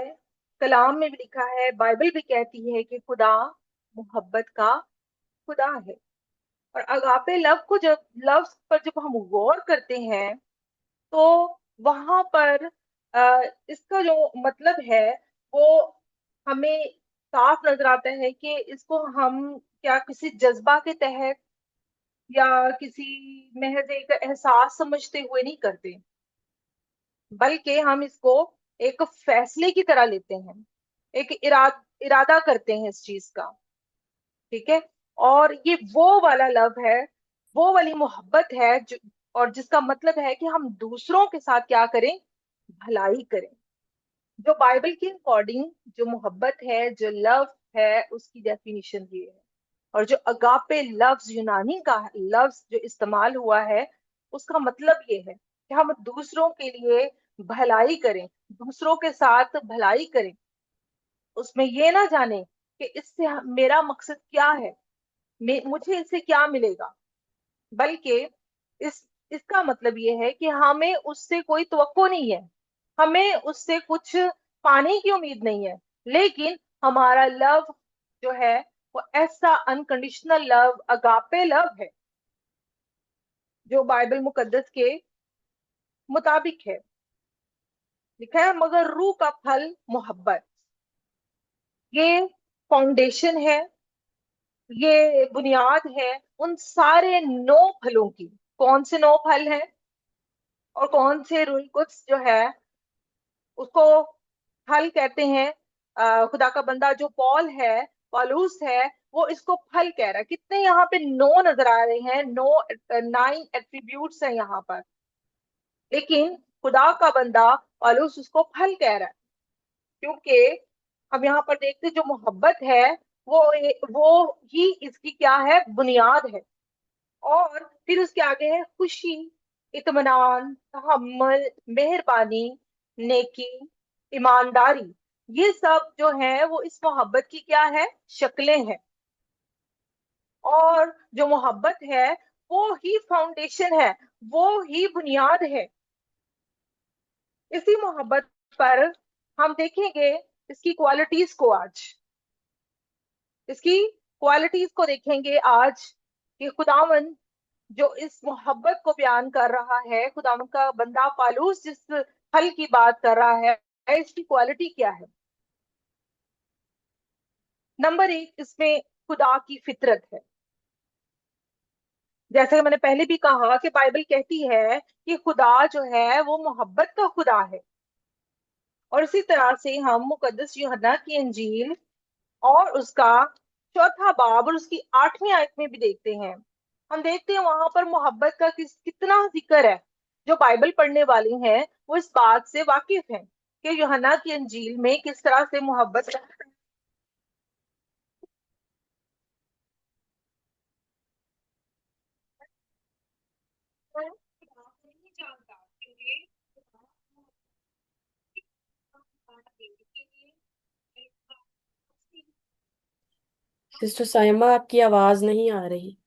कलाम में भी लिखा है, बाइबल भी कहती है कि खुदा मोहब्बत का खुदा है। और अगापे लव को जब लव्स पर जब हम गौर करते हैं तो वहां पर इसका जो मतलब है वो हमें साफ नजर आता है कि इसको हम क्या किसी जज्बा के तहत या किसी महज एक एहसास समझते हुए नहीं करते, बल्कि हम इसको एक फैसले की तरह लेते हैं, एक इरादा करते हैं इस चीज का। ठीक है, और ये वो वाला लव है, वो वाली मोहब्बत है जो, और जिसका मतलब है कि हम दूसरों के साथ क्या करें, भलाई करें। जो बाइबल के अकॉर्डिंग जो मोहब्बत है, जो लव है, उसकी डेफिनेशन ये है। और जो अगापे लफ्ज यूनानी का लफ्ज जो इस्तेमाल हुआ है, उसका मतलब ये है कि हम दूसरों के लिए भलाई करें, दूसरों के साथ भलाई करें, उसमें ये ना जाने कि इससे मेरा मकसद क्या है, मुझे इससे क्या मिलेगा, बल्कि इसका मतलब ये है कि हमें उससे कोई तवक्को नहीं है, हमें उससे कुछ पाने की उम्मीद नहीं है, लेकिन हमारा लव जो है वो ऐसा अनकंडीशनल लव, अगापे लव है, जो बाइबल मुकद्दस के मुताबिक है। लिखा है मगर रूह का फल मोहब्बत, ये फाउंडेशन है, ये बुनियाद है उन सारे 9 फलों की। कौन से 9 फल हैं और कौन से रूल कुछ जो है उसको फल कहते हैं? खुदा का बंदा जो पॉल है, पॉलूस है, वो इसको फल कह रहा है। कितने यहाँ पे 9 नजर आ रहे हैं, 9 एट्रीब्यूट्स हैं यहाँ पर, लेकिन खुदा का बंदा पॉलूस उसको फल कह रहा है, क्योंकि हम यहाँ पर देखते जो मोहब्बत है वो वो ही इसकी क्या है, बुनियाद है। और फिर उसके आगे है खुशी, इत्मीनान, तहम्मुल, मेहरबानी, नेकी, ईमानदारी। ये सब जो है वो इस मोहब्बत की क्या है, शक्लें हैं। और जो मोहब्बत है वो ही फाउंडेशन है, वो ही बुनियाद है। इसी मोहब्बत पर हम देखेंगे इसकी क्वालिटीज को आज, इसकी क्वालिटीज को देखेंगे आज कि खुदावन जो इस मोहब्बत को बयान कर रहा है, खुदावन का बंदा पालूस जिस फल की बात कर रहा है, इसकी क्वालिटी क्या है। नंबर 1, इसमें खुदा की फितरत है। जैसे मैंने पहले भी कहा कि बाइबल कहती है कि खुदा जो है वो मोहब्बत का खुदा है। और इसी तरह से हम मुकद्दस यूहन्ना की इंजील और उसका 4 बाब और उसकी 8वीं आयत में भी देखते हैं, हम देखते हैं वहां पर मोहब्बत का कितना जिक्र है। जो बाइबल पढ़ने वाले हैं वो इस बात से वाकिफ हैं कि यूहन्ना की इंजील में किस तरह से मोहब्बत नहीं जानता, क्योंकि सिस्टर साइमा, आपकी आवाज नहीं आ रही।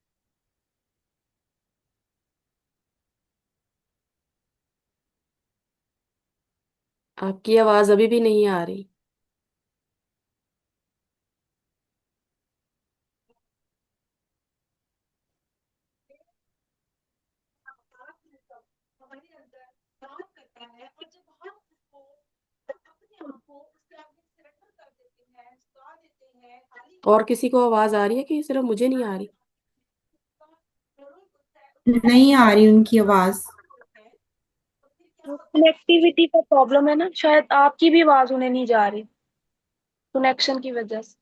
आपकी आवाज अभी भी नहीं आ रही। हमारे अंदर काम करता है, और जब हम उसको अपने आप को उसके आगे सरेंडर कर देते हैं, झुका देते हैं, खाली और किसी को आवाज आ रही है कि सिर्फ मुझे नहीं आ रही? नहीं आ रही उनकी आवाज। कनेक्टिविटी का प्रॉब्लम है ना, शायद आपकी भी आवाज उन्हें नहीं जा रही, कनेक्शन की वजह से।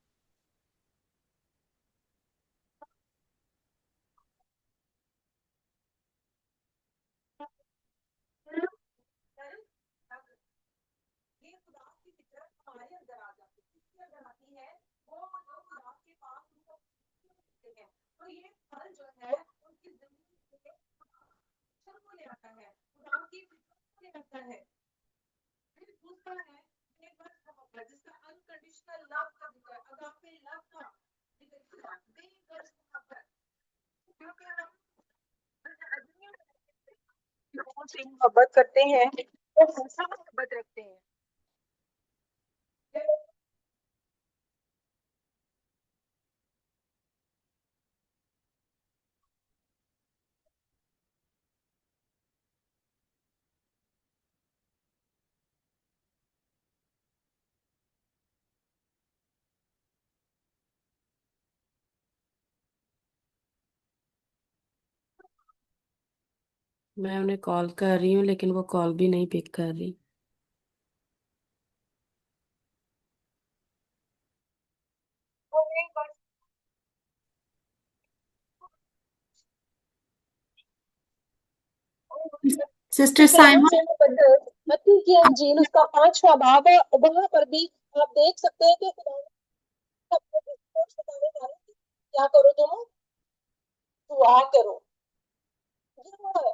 ये खुदा की फितरत हमारे अंदर आ जाती है। किसके अंदर आती है? वो जो खुदा के पास उनको होते हैं, तो ये फल जो है उनकी जिंदगी में अक्षर को ले आता है, खुदा की फितरत को ले आता है। फिर दूसरा है बेबस मोहब्बत, जिसका अनकंडीशनल लव का जिक्र, अगापे लव का जिक्र किया, बेबस मोहब्बत। क्योंकि हम दुनिया में लोगों से मोहब्बत करते हैं तो कैसा मोहब्बत रखते हैं। मैं उन्हें कॉल कर रही हूँ लेकिन वो कॉल भी नहीं पिक कर रही। सिस्टर साइमा, मत्ती की इंजील उसका 5वां बाब है, वहां पर भी आप देख सकते हैं कि खुदा ने अपने डिस्कोर्स बताने वाले कि क्या करो, तुम दुआ करो। ये वो है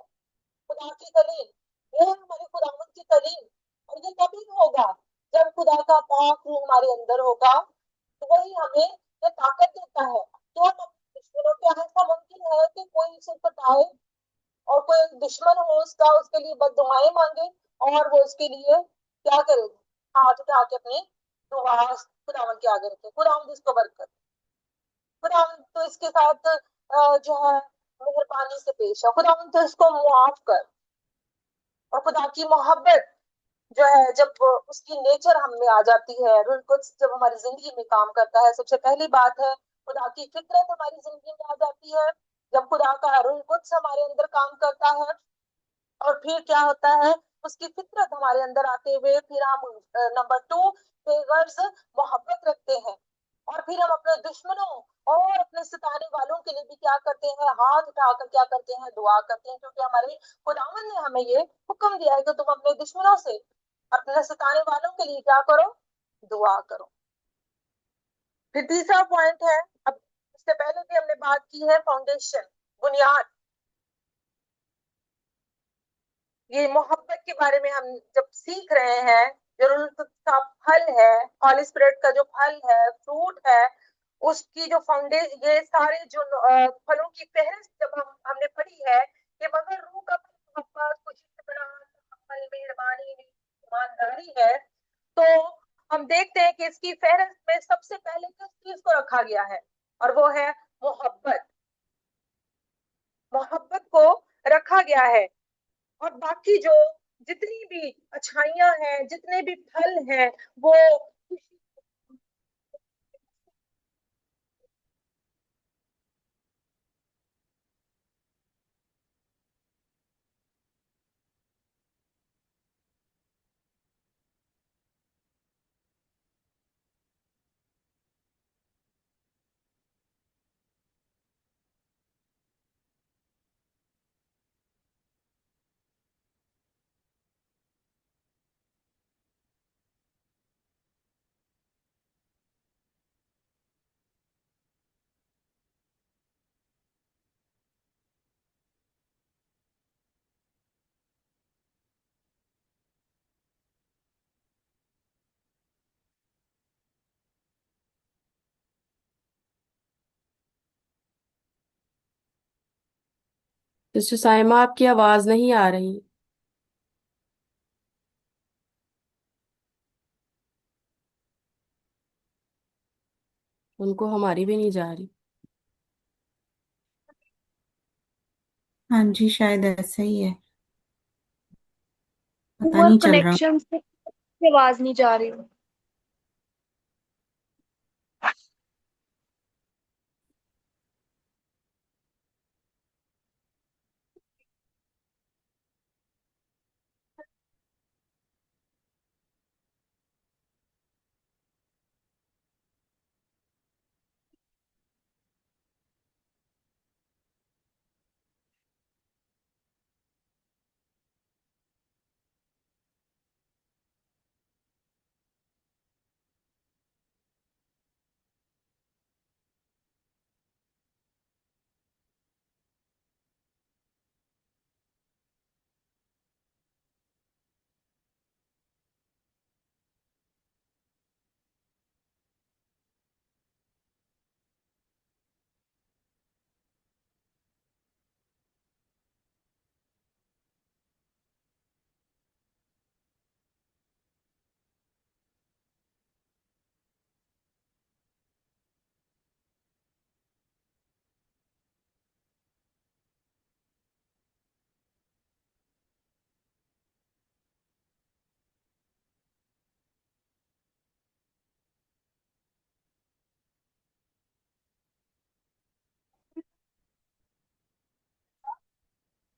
खुदा की कलीम, ये है हमारे खुदावंद की कलीम। और ये कभी होगा जब खुदा का पाक रूह हमारे अंदर होगा, तो वही हमें ये ताकत देता है कि हम अपने दुश्मनों पे, ऐसा मुमकिन है कि कोई उसे बताए और कोई दुश्मन हो उसका, उसके लिए बददुआएं मांगे और वो उसके लिए क्या करेगी, हाथ उठा के अपनी दुआ खुदावन के आगे रखे, खुदावन इसको बरकत, खुदावन तो इसके साथ जो है मेहरबानी से पेश है, खुदावन तो इसको मुआफ कर। और खुदा की मोहब्बत जो है जब उसकी नेचर हम में आ जाती है, रूह कुद्स जब हमारी जिंदगी में काम करता है, सबसे पहली बात है खुदा की फितरत हमारी जिंदगी में आ जाती है। जब खुदा का रूह कुद्स हमारे अंदर काम करता है और फिर क्या होता है, उसकी फितरत हमारे अंदर आते हुए फिर हम नंबर 2 बेगर्ज मोहब्बत रखते हैं। और फिर हम अपने दुश्मनों और अपने सताने वालों के लिए भी क्या करते हैं, हाथ उठाकर क्या करते हैं, दुआ करते हैं, क्योंकि हमारे खुदावन ने हमें ये हुक्म दिया है कि तुम अपने दुश्मनों से, अपने सताने वालों के लिए क्या करो, दुआ करो। फिर तीसरा पॉइंट है, अब इससे पहले भी हमने बात की है, फाउंडेशन, बुनियाद। ये मोहब्बत के बारे में हम जब सीख रहे हैं, जरूरत का फल है, हॉली स्पिरिट का जो फल है, फ्रूट है, उसकी जो फाउंडेशन, ये सारे जो फलों की फहरिस्त जब हमने पढ़ी है कि मगर रूह का फल मोहब्बत, खुशी, मेहरबानी, ईमानदारी है, तो हम देखते हैं कि इसकी फहरिस्त में सबसे पहले किस चीज को रखा गया है, और वो है मोहब्बत। मोहब्बत को रखा गया है। और बाकी जो जितनी भी अच्छाइयां हैं, जितने भी फल हैं, वो सिस्टर साइमा, आपकी आवाज नहीं आ रही। उनको हमारी भी नहीं जा रही। हाँ जी, शायद ऐसा ही है, पता पुअर नहीं चल रहा। कनेक्शन से आवाज नहीं जा रही।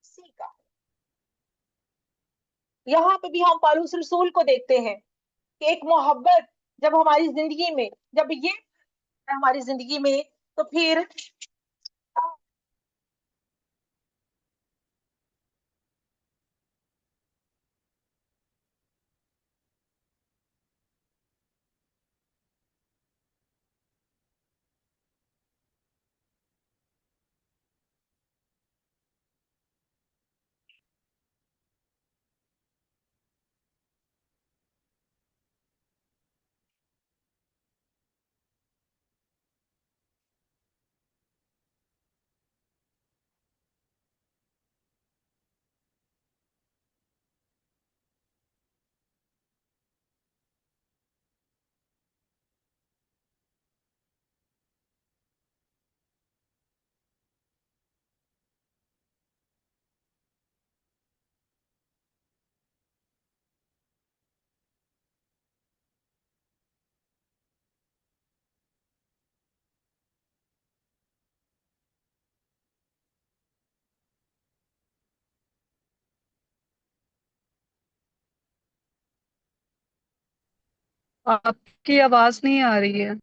सीखा। यहाँ पे भी हम पौलुस रसूल को देखते हैं कि एक मोहब्बत जब हमारी जिंदगी में, जब ये है हमारी जिंदगी में, तो फिर आपकी आवाज नहीं आ रही है।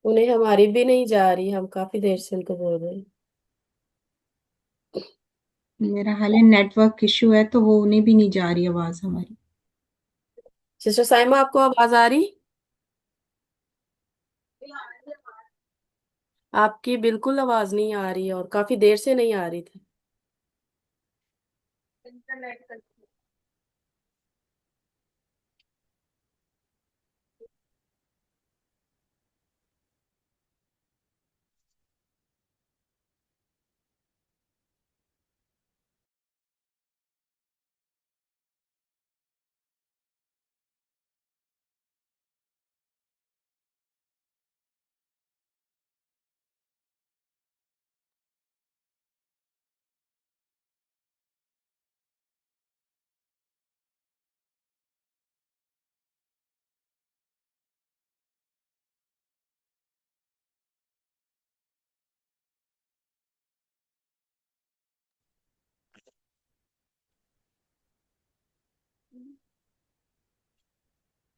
उन्हें हमारी भी नहीं जा रही, हम काफी देर से उनको बोल रहे हैं। मेरा हाल है नेटवर्क इशू है, तो वो उन्हें भी नहीं जा रही आवाज हमारी। सिस्टर साइमा, आपको आवाज आ रही? आपकी बिल्कुल आवाज नहीं आ रही है और काफी देर से नहीं आ रही थी। Internet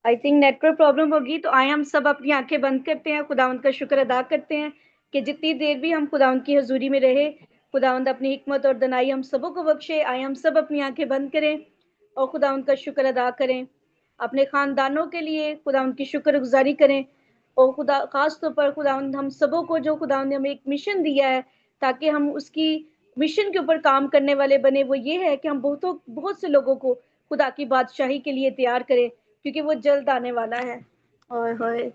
I think network problem होगी, तो आए हम सब अपनी आंखें बंद करते हैं, खुदावंद का शुक्र अदा करते हैं कि जितनी देर भी हम खुदावंद की हजूरी में रहे, खुदावंद अपनी हिकमत और दनाई हम सबों को बख्शे। आए हम सब अपनी आंखें बंद करें और खुदावंद का शुक्र अदा करें, अपने खानदानों के लिए खुदावंद की शुक्रगुजारी करें। और खुदा खास तौर पर खुदावंद हम सबों को, जो खुदावंद ने हमें एक मिशन दिया है ताकि हम उसकी मिशन के ऊपर काम करने वाले बने, वो ये है कि हम बहुत से लोगों को खुदा की बादशाही के लिए तैयार करें, क्योंकि वो जल्द आने वाला है। ओए होए।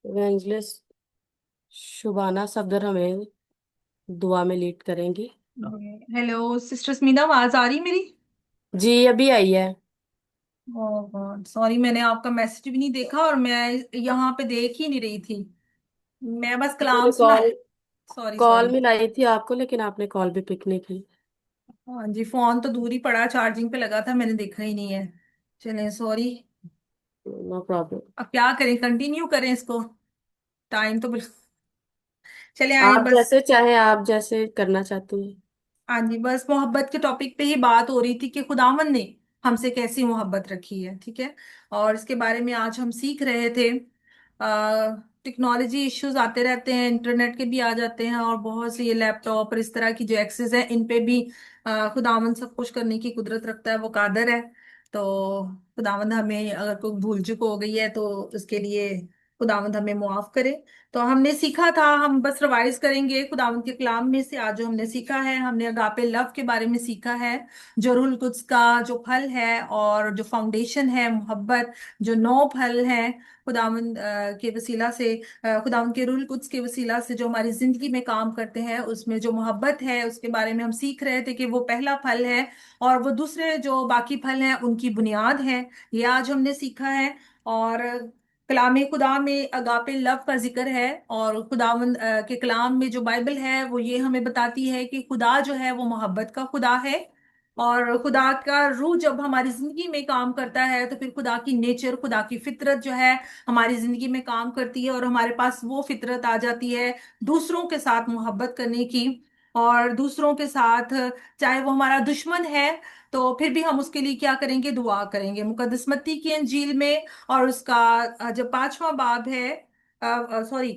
इवेंजलिस्ट शुबाना सफदर हमें दुआ में लीड करेंगी। हेलो सिस्टर स्मिता, आवाज आ रही मेरी? जी, अभी आई है। ओह गॉड सॉरी, मैंने आपका मैसेज भी नहीं देखा और मैं यहाँ पे देख ही नहीं रही थी। मैं बस मैंने कलाम सुना। Call sorry call sorry. मिलाई थी आपको, लेकिन आपने कॉल भी पिक नहीं की। हाँ जी, फोन तो दूर ही पड़ा, चार्जिंग पे लगा था, मैंने देखा ही नहीं है। चलें सॉरी। No problem. अब क्या करें, कंटिन्यू करें इसको? टाइम तो बिल्कुल। चले आए आप बस। जैसे चाहे, आप जैसे करना चाहती हैं। हाँ जी, बस मोहब्बत के टॉपिक पे ही बात हो रही थी कि खुदावन ने हमसे कैसी मोहब्बत रखी है, ठीक है। और इसके बारे में आज हम सीख रहे थे। टेक्नोलॉजी इश्यूज आते रहते हैं, इंटरनेट के भी आ जाते हैं, और बहुत से ये लैपटॉप और इस तरह की जो एक्सेस है इन पे भी खुदावन सब कुछ करने की कुदरत रखता है, वो कादर है। तो खुदावंद हमें अगर कोई भूल चूक हो गई है तो उसके लिए खुदावंद हमें मुआफ करे। तो हमने सीखा था, हम बस रिवाइज करेंगे खुदावंद के कलाम में से। आज जो हमने सीखा है, हमने अगापे लव के बारे में सीखा है, जो रूहुल कुद्स का जो फल है और जो फाउंडेशन है मोहब्बत, जो 9 फल है खुदावंद के वसीला से, खुदावंद के रूहुल कुद्स के वसीला से जो हमारी जिंदगी में काम करते हैं, उसमें जो मोहब्बत है उसके बारे में हम सीख रहे थे कि वो पहला फल है और वो दूसरे जो बाकी फल हैं उनकी बुनियाद है। ये आज हमने सीखा है। और कलाम खुदा में अगापे लव का जिक्र है, और खुदावंद के कलाम में जो बाइबल है वो ये हमें बताती है कि खुदा जो है वो मोहब्बत का खुदा है। और खुदा का रूह जब हमारी जिंदगी में काम करता है तो फिर खुदा की नेचर, खुदा की फितरत जो है हमारी जिंदगी में काम करती है, और हमारे पास वो फितरत आ जाती है दूसरों के साथ मोहब्बत करने की। और दूसरों के साथ, चाहे वो हमारा दुश्मन है, तो फिर भी हम उसके लिए क्या करेंगे, दुआ करेंगे। मुकद्दस मत्ती की अंजील में और उसका जब 5वां बाब है, सॉरी,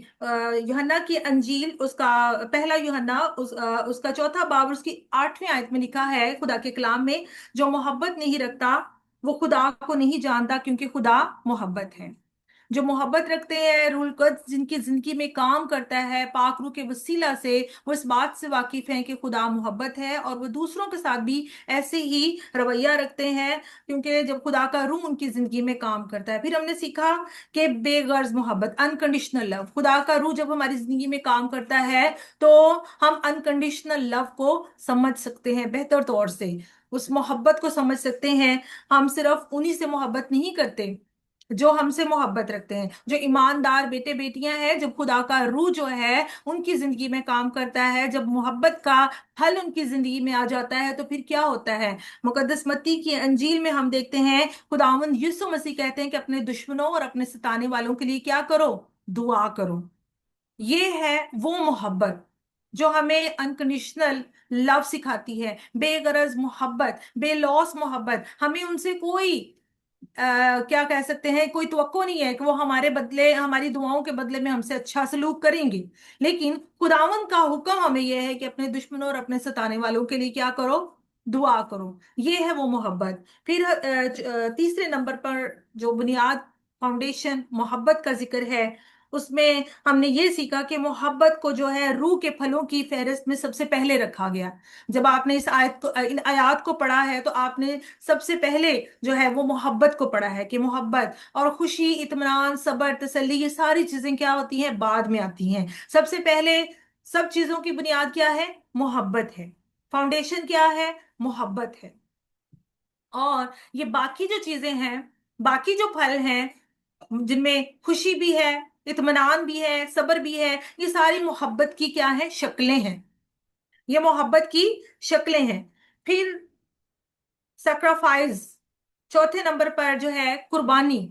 यूहन्ना की अंजील उसका पहला यूहन्ना उसका 4था बाब और उसकी 8वीं आयत में लिखा है खुदा के कलाम में, जो मोहब्बत नहीं रखता वो खुदा को नहीं जानता, क्योंकि खुदा मोहब्बत है। जो मोहब्बत रखते हैं, रूल कद्स जिनकी जिंदगी में काम करता है, पाक रूह के वसीला से वो इस बात से वाकिफ हैं कि खुदा मोहब्बत है, और वो दूसरों के साथ भी ऐसे ही रवैया रखते हैं, क्योंकि जब खुदा का रूह उनकी जिंदगी में काम करता है। फिर हमने सीखा कि बेगर्ज मोहब्बत, अनकंडीशनल लव, खुदा का रूह जब हमारी जिंदगी में काम करता है तो हम अनकंडीशनल लव को समझ सकते हैं, बेहतर तौर से उस मोहब्बत को समझ सकते हैं। हम सिर्फ उन्हीं से मोहब्बत नहीं करते जो हमसे मोहब्बत रखते हैं, जो ईमानदार बेटे बेटियां हैं, जब खुदा का रूह जो है उनकी जिंदगी में काम करता है, जब मोहब्बत का फल उनकी जिंदगी में आ जाता है, तो फिर क्या होता है। मुकद्दस मत्ती की अंजील में हम देखते हैं खुदावंद यीशु मसीह कहते हैं कि अपने दुश्मनों और अपने सताने वालों के लिए क्या करो, दुआ करो। ये है वो मोहब्बत जो हमें अनकंडीशनल लव सिखाती है, बेगरज मोहब्बत, बेलौस मोहब्बत। हमें उनसे कोई क्या कह सकते हैं, कोई तवक्को नहीं है कि वो हमारे बदले, हमारी दुआओं के बदले में हमसे अच्छा सलूक करेंगे। लेकिन खुदावंद का हुक्म हमें यह है कि अपने दुश्मनों और अपने सताने वालों के लिए क्या करो, दुआ करो। ये है वो मोहब्बत। फिर तीसरे नंबर पर जो बुनियाद, फाउंडेशन मोहब्बत का जिक्र है, उसमें हमने ये सीखा कि मोहब्बत को जो है रूह के फलों की फहरिस्त में सबसे पहले रखा गया। जब आपने इस आयत को, इन आयात को पढ़ा है, तो आपने सबसे पहले जो है वो मोहब्बत को पढ़ा है कि मोहब्बत और खुशी, इत्मीनान, सब्र, तसल्ली, ये सारी चीजें क्या होती हैं, बाद में आती हैं। सबसे पहले सब चीजों की बुनियाद क्या है, मोहब्बत है। फाउंडेशन क्या है, मोहब्बत है। और ये बाकी जो चीजें हैं, बाकी जो फल हैं, जिनमें खुशी भी है, इत्मीनान भी है, सब्र भी है, ये सारी मोहब्बत की क्या है, शक्लें हैं। ये मोहब्बत की शक्लें हैं। फिर सैक्रिफाइस, चौथे नंबर पर जो है कुर्बानी,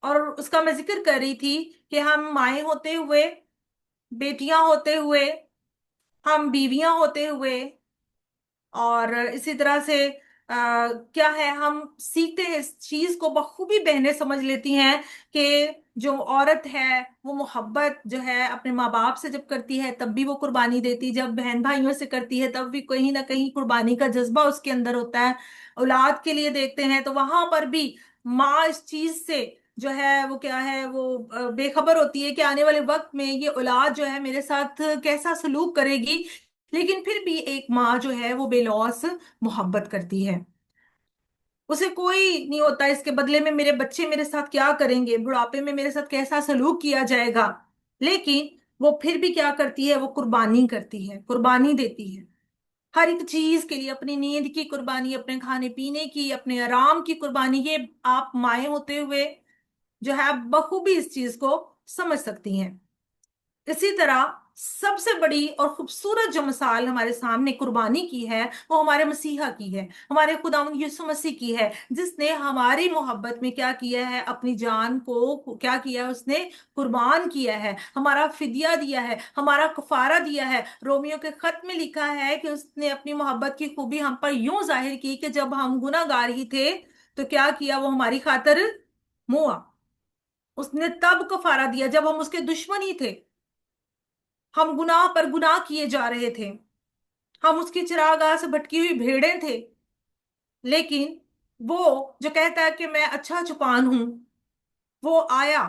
और उसका मैं जिक्र कर रही थी कि हम माएं होते हुए, बेटियां होते हुए, हम बीवियां होते हुए, और इसी तरह से क्या है, हम सीखते हैं इस चीज को, बखूबी बहनें समझ लेती हैं कि जो औरत है वो मोहब्बत जो है अपने माँ बाप से जब करती है तब भी वो कुर्बानी देती, जब बहन भाइयों से करती है तब भी कहीं ना कहीं कुर्बानी का जज्बा उसके अंदर होता है। औलाद के लिए देखते हैं तो वहां पर भी माँ इस चीज से जो है वो क्या है, वो बेखबर होती है कि आने वाले वक्त में ये औलाद जो है मेरे साथ कैसा सलूक करेगी। लेकिन फिर भी एक माँ जो है वो बेलौस मोहब्बत करती है। उसे कोई नहीं होता इसके बदले में मेरे बच्चे मेरे साथ क्या करेंगे, बुढ़ापे में मेरे साथ कैसा सलूक किया जाएगा। लेकिन वो फिर भी क्या करती है, वो कुर्बानी करती है, कुर्बानी देती है हर एक चीज के लिए, अपनी नींद की कुर्बानी, अपने खाने पीने की, अपने आराम की कुर्बानी। ये आप माए होते हुए जो है आप बखूबी इस चीज को समझ सकती हैं। इसी तरह सबसे बड़ी और खूबसूरत जो मिसाल हमारे सामने कुर्बानी की है, वो हमारे मसीहा की है, हमारे खुदावंद यीशु मसीह की है, जिसने हमारी मोहब्बत में क्या किया है, अपनी जान को क्या किया है, उसने कुर्बान किया है, हमारा फिदिया दिया है, हमारा कफारा दिया है। रोमियो के खत में लिखा है कि उसने अपनी मोहब्बत की खूबी हम पर यूं जाहिर की कि जब हम गुनाहगार ही थे तो क्या किया, वो हमारी खातिर मुआ। उसने तब कफारा दिया जब हम उसके दुश्मन ही थे, हम गुनाह पर गुनाह किए जा रहे थे, हम उसकी चिरागाह से भटकी हुई भेड़ें थे। लेकिन वो जो कहता है कि मैं अच्छा चुपान हूं, वो आया,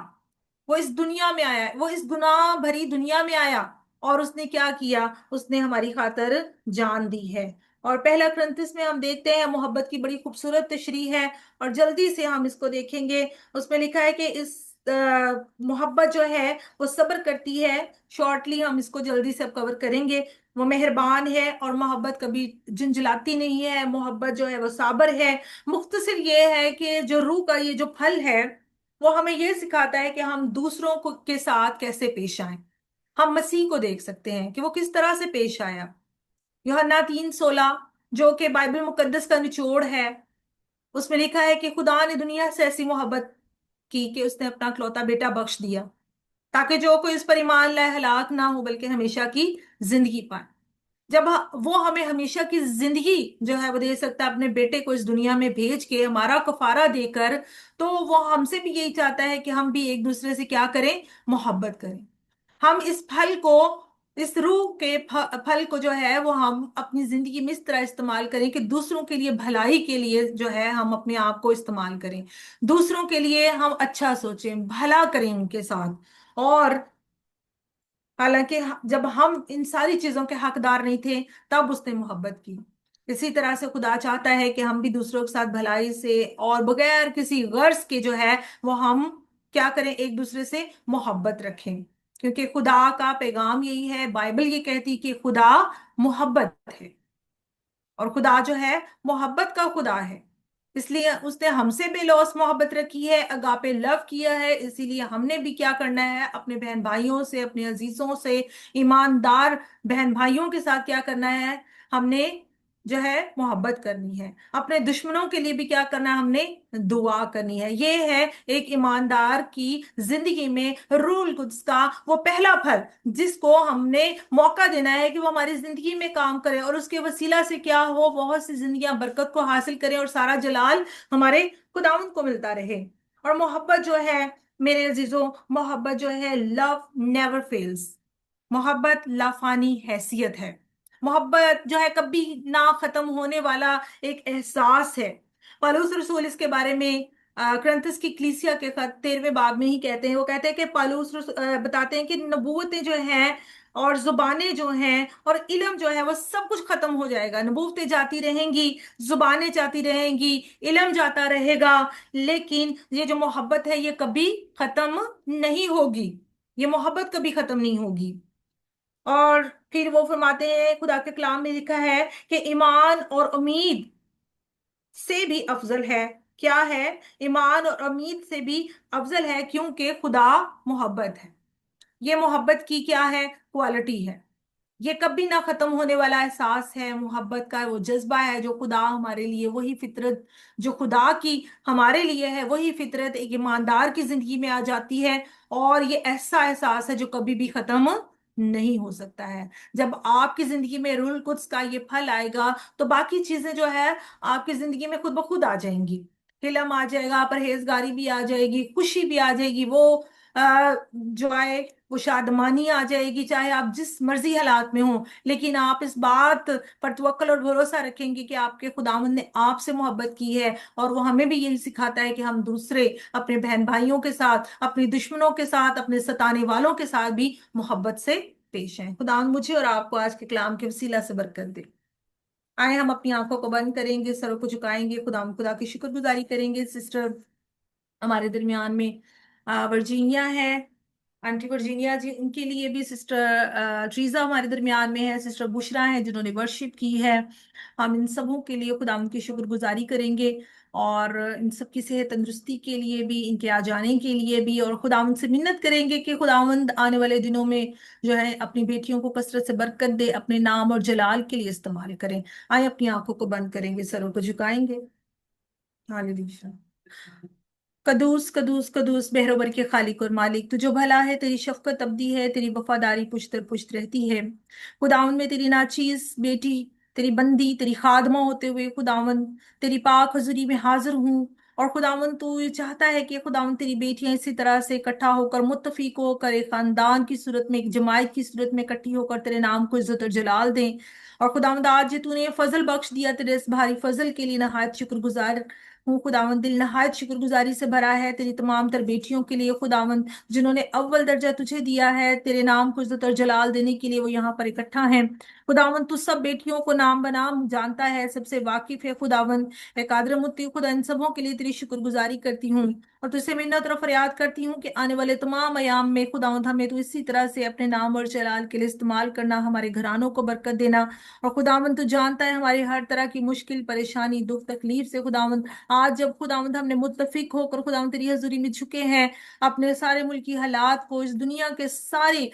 वो इस दुनिया में आया, वो इस गुनाह भरी दुनिया में आया, और उसने क्या किया, उसने हमारी खातिर जान दी है। और पहला कुरिन्थियों में हम देखते हैं मोहब्बत की बड़ी खूबसूरत तशरीह है, और जल्दी से हम इसको देखेंगे। उसमें लिखा है कि इस मोहब्बत जो है वो सब्र करती है। शॉर्टली हम इसको जल्दी से अब कवर करेंगे। वो मेहरबान है, और मोहब्बत कभी झुंझलाती नहीं है, मोहब्बत जो है वो साबर है। मुख्तसर ये है कि जो रूह का ये जो फल है वो हमें ये सिखाता है कि हम दूसरों को के साथ कैसे पेश आए। हम मसीह को देख सकते हैं कि वो किस तरह से पेश आया। यूहन्ना 3:16 जो कि बाइबल मुकद्दस का निचोड़ है, उसमें लिखा है कि खुदा ने दुनिया से ऐसी मोहब्बत की कि उसने अपना इकलौता बेटा बख्श दिया, ताकि जो कोई इस पर ईमान लाए हलाक ना हो बल्कि हमेशा की जिंदगी पाए। जब वो हमें हमेशा की जिंदगी जो है वो दे सकता है अपने बेटे को इस दुनिया में भेज के, हमारा कफारा देकर, तो वो हमसे भी यही चाहता है कि हम भी एक दूसरे से क्या करें, मोहब्बत करें। हम इस फल को इस रूह के फल को जो है वो हम अपनी जिंदगी में इस तरह इस्तेमाल करें कि दूसरों के लिए भलाई के लिए जो है हम अपने आप को इस्तेमाल करें, दूसरों के लिए हम अच्छा सोचें, भला करें उनके साथ। और हालांकि जब हम इन सारी चीजों के हकदार नहीं थे तब उसने मोहब्बत की। इसी तरह से खुदा चाहता है कि हम भी दूसरों के साथ भलाई से और बगैर किसी गर्ज के जो है वो हम क्या करें, एक दूसरे से मोहब्बत रखें। क्योंकि खुदा का पैगाम यही है, बाइबल ये कहती कि खुदा मोहब्बत है और खुदा जो है मोहब्बत का खुदा है। इसलिए उसने हमसे बेलौस मोहब्बत रखी है, अगापे लव किया है। इसीलिए हमने भी क्या करना है, अपने बहन भाइयों से, अपने अजीजों से, ईमानदार बहन भाइयों के साथ क्या करना है, हमने जो है मोहब्बत करनी है। अपने दुश्मनों के लिए भी क्या करना है, हमने दुआ करनी है। ये है एक ईमानदार की जिंदगी में रूल कुद्स का वो पहला फल, जिसको हमने मौका देना है कि वो हमारी जिंदगी में काम करे और उसके वसीला से क्या हो, बहुत सी जिंदगियां बरकत को हासिल करें और सारा जलाल हमारे खुदावंद को मिलता रहे। और मोहब्बत जो है मेरे अजीजों, मोहब्बत जो है लव नेवर फेल्स। मोहब्बत लाफानी हैसियत है। मोहब्बत जो है कभी ना खत्म होने वाला एक एहसास है। पौलुस रसूल इसके बारे में कुरिन्थुस की कलीसिया के खत 13वें बाब में ही कहते हैं। वो कहते हैं कि बताते हैं कि नबूवतें जो हैं और जुबानें जो हैं और इल्म जो है वो सब कुछ खत्म हो जाएगा। नबूवतें जाती रहेंगी, जुबानें जाती रहेंगी, इल्म जाता रहेगा, लेकिन ये जो मोहब्बत है ये कभी खत्म नहीं होगी। ये मोहब्बत कभी खत्म नहीं होगी। और फिर वो फरमाते हैं, खुदा के कलाम में लिखा है कि ईमान और उम्मीद से भी अफजल है। क्या है? ईमान और उम्मीद से भी अफजल है, क्योंकि खुदा मोहब्बत है। ये मोहब्बत की क्या है? क्वालिटी है। ये कभी ना खत्म होने वाला एहसास है। मोहब्बत का वो जज्बा है जो खुदा हमारे लिए, वही फितरत जो खुदा की हमारे लिए है, वही फितरत एक ईमानदार की जिंदगी में आ जाती है। और ये ऐसा एहसास है जो कभी भी खत्म नहीं हो सकता है। जब आपकी जिंदगी में रूल कुद्स का ये फल आएगा तो बाकी चीजें जो है आपकी जिंदगी में खुद ब खुद आ जाएंगी। हिलम आ जाएगा, परहेजगारी भी आ जाएगी, खुशी भी आ जाएगी, वो जो आए वो शादमानी आ जाएगी, चाहे आप जिस मर्जी हालात में हो। लेकिन आप इस बात पर तवक्कल और भरोसा रखेंगे कि आपके खुदावंद ने आपसे मोहब्बत की है। और वो हमें भी यही सिखाता है कि हम दूसरे अपने बहन भाइयों के साथ, अपने दुश्मनों के साथ, अपने सताने वालों के साथ भी मोहब्बत से पेश आए। खुदावंद मुझे और आपको आज के कलाम के वसीला से बरकत दे। आए हम अपनी आंखों को बंद करेंगे, सरों को झुकाएंगे, खुदा की शुक्रगुजारी करेंगे। सिस्टर हमारे दरमियान में वर्जीनिया है, आंटी वर्जीनिया जी, उनके लिए भी सिस्टर ट्रीजा हमारे दरमियान में है, सिस्टर बुशरा है जिन्होंने वर्शिप की है। हम इन सबों के लिए खुदा की शुक्रगुजारी करेंगे और इन सब की सेहत तंदुरुस्ती के लिए भी, इनके आ जाने के लिए भी, और खुदावंद से मिन्नत करेंगे कि खुदावंद आने वाले दिनों में जो है अपनी बेटियों को कसरत से बरकत दे, अपने नाम और जलाल के लिए इस्तेमाल करें। आए अपनी आंखों को बंद करेंगे, सरों को झुकाएंगे। हालेलुया। कदूस कदूस कदूस बहरोबर के खालिक और मालिक, तू जो भला है, तेरी शफकत अब्दी है, तेरी वफादारी पुश्तर पुश्त रहती है। खुदावन में तेरी नाचीज बेटी, तेरी बंदी, तेरी खादमा होते हुए खुदावन तेरी पाक हजूरी में हाजिर हूँ। और खुदावन तू ये चाहता है कि खुदावन तेरी बेटियां इसी तरह से इकट्ठा होकर, मुत्तफिक होकर, एक खानदान की सूरत में, एक जमायत की सूरत में इकट्ठी होकर तेरे नाम को इज्जत और जलाल दें। और खुदावंद आज जो तूने फजल बख्श दिया, तेरे इस भारी फजल के लिए नहायत शुक्रगुजार हूँ खुदावंद। दिल नहायत शुक्रगुजारी से भरा है तेरी तमाम तर बेटियों के लिए खुदावंद, जिन्होंने अव्वल दर्जा तुझे दिया है तेरे नाम को इज्जत और जलाल देने के लिए, वो यहाँ पर इकट्ठा हैं। खुदावंद तू सब बेटियों को नाम बनाम जानता है, सबसे वाकिफ है खुदावंद। मैं कादर मुत्ती खुदा इन सबों के लिए तेरी शुक्रगुजारी करती हूँ और तुझसे मिन्नत और फरियाद करती हूँ कि आने वाले तमाम अयाम में खुदावंद हमें तू इसी तरह से अपने नाम और जलाल के लिए इस्तेमाल करना, हमारे घरानों को बरकत देना। और खुदावंद तू जानता है हमारी हर तरह की मुश्किल, परेशानी, दुख, तकलीफ से खुदावंद आज जब खुदावंद हमने मुत्तफिक होकर खुदावंद तेरी हजूरी में झुके हैं, अपने सारे मुल्की हालात को, इस दुनिया के सारे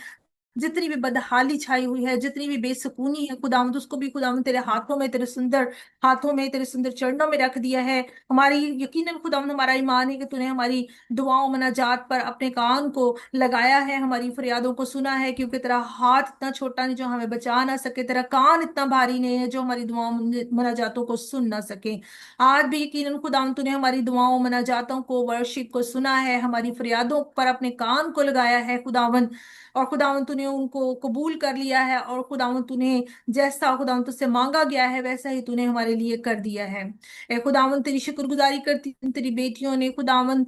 जितनी भी बदहाली छाई हुई है, जितनी भी बेसुकूनी है खुदावंद, उसको भी खुदावंद तेरे हाथों में, तेरे सुंदर हाथों में, तेरे सुंदर चरणों में रख दिया है। हमारी यकीनन खुदावंद हमारा ईमान है कि तूने हमारी दुआओं मनाजात पर अपने कान को लगाया है, हमारी फरियादों को सुना है, क्योंकि तेरा हाथ इतना छोटा नहीं जो हमें बचा ना सके, तेरा कान इतना भारी नहीं है जो हमारी दुआओं मनाजातों को सुन ना सके। आज भी यकीनन खुदावंद तूने हमारी दुआओं मनाजातों को, वर्शिप को सुना है, हमारी फरियादों पर अपने कान को लगाया है खुदावंद। और खुदावंद तूने तूने उनको कबूल कर लिया है, और खुदावन तूने जैसा खुदावन तुझसे मांगा गया है वैसा ही तूने हमारे लिए कर दिया है। ए खुदावन तेरी शुक्रगुजारी करती हूँ, तेरी बेटियों ने खुदावन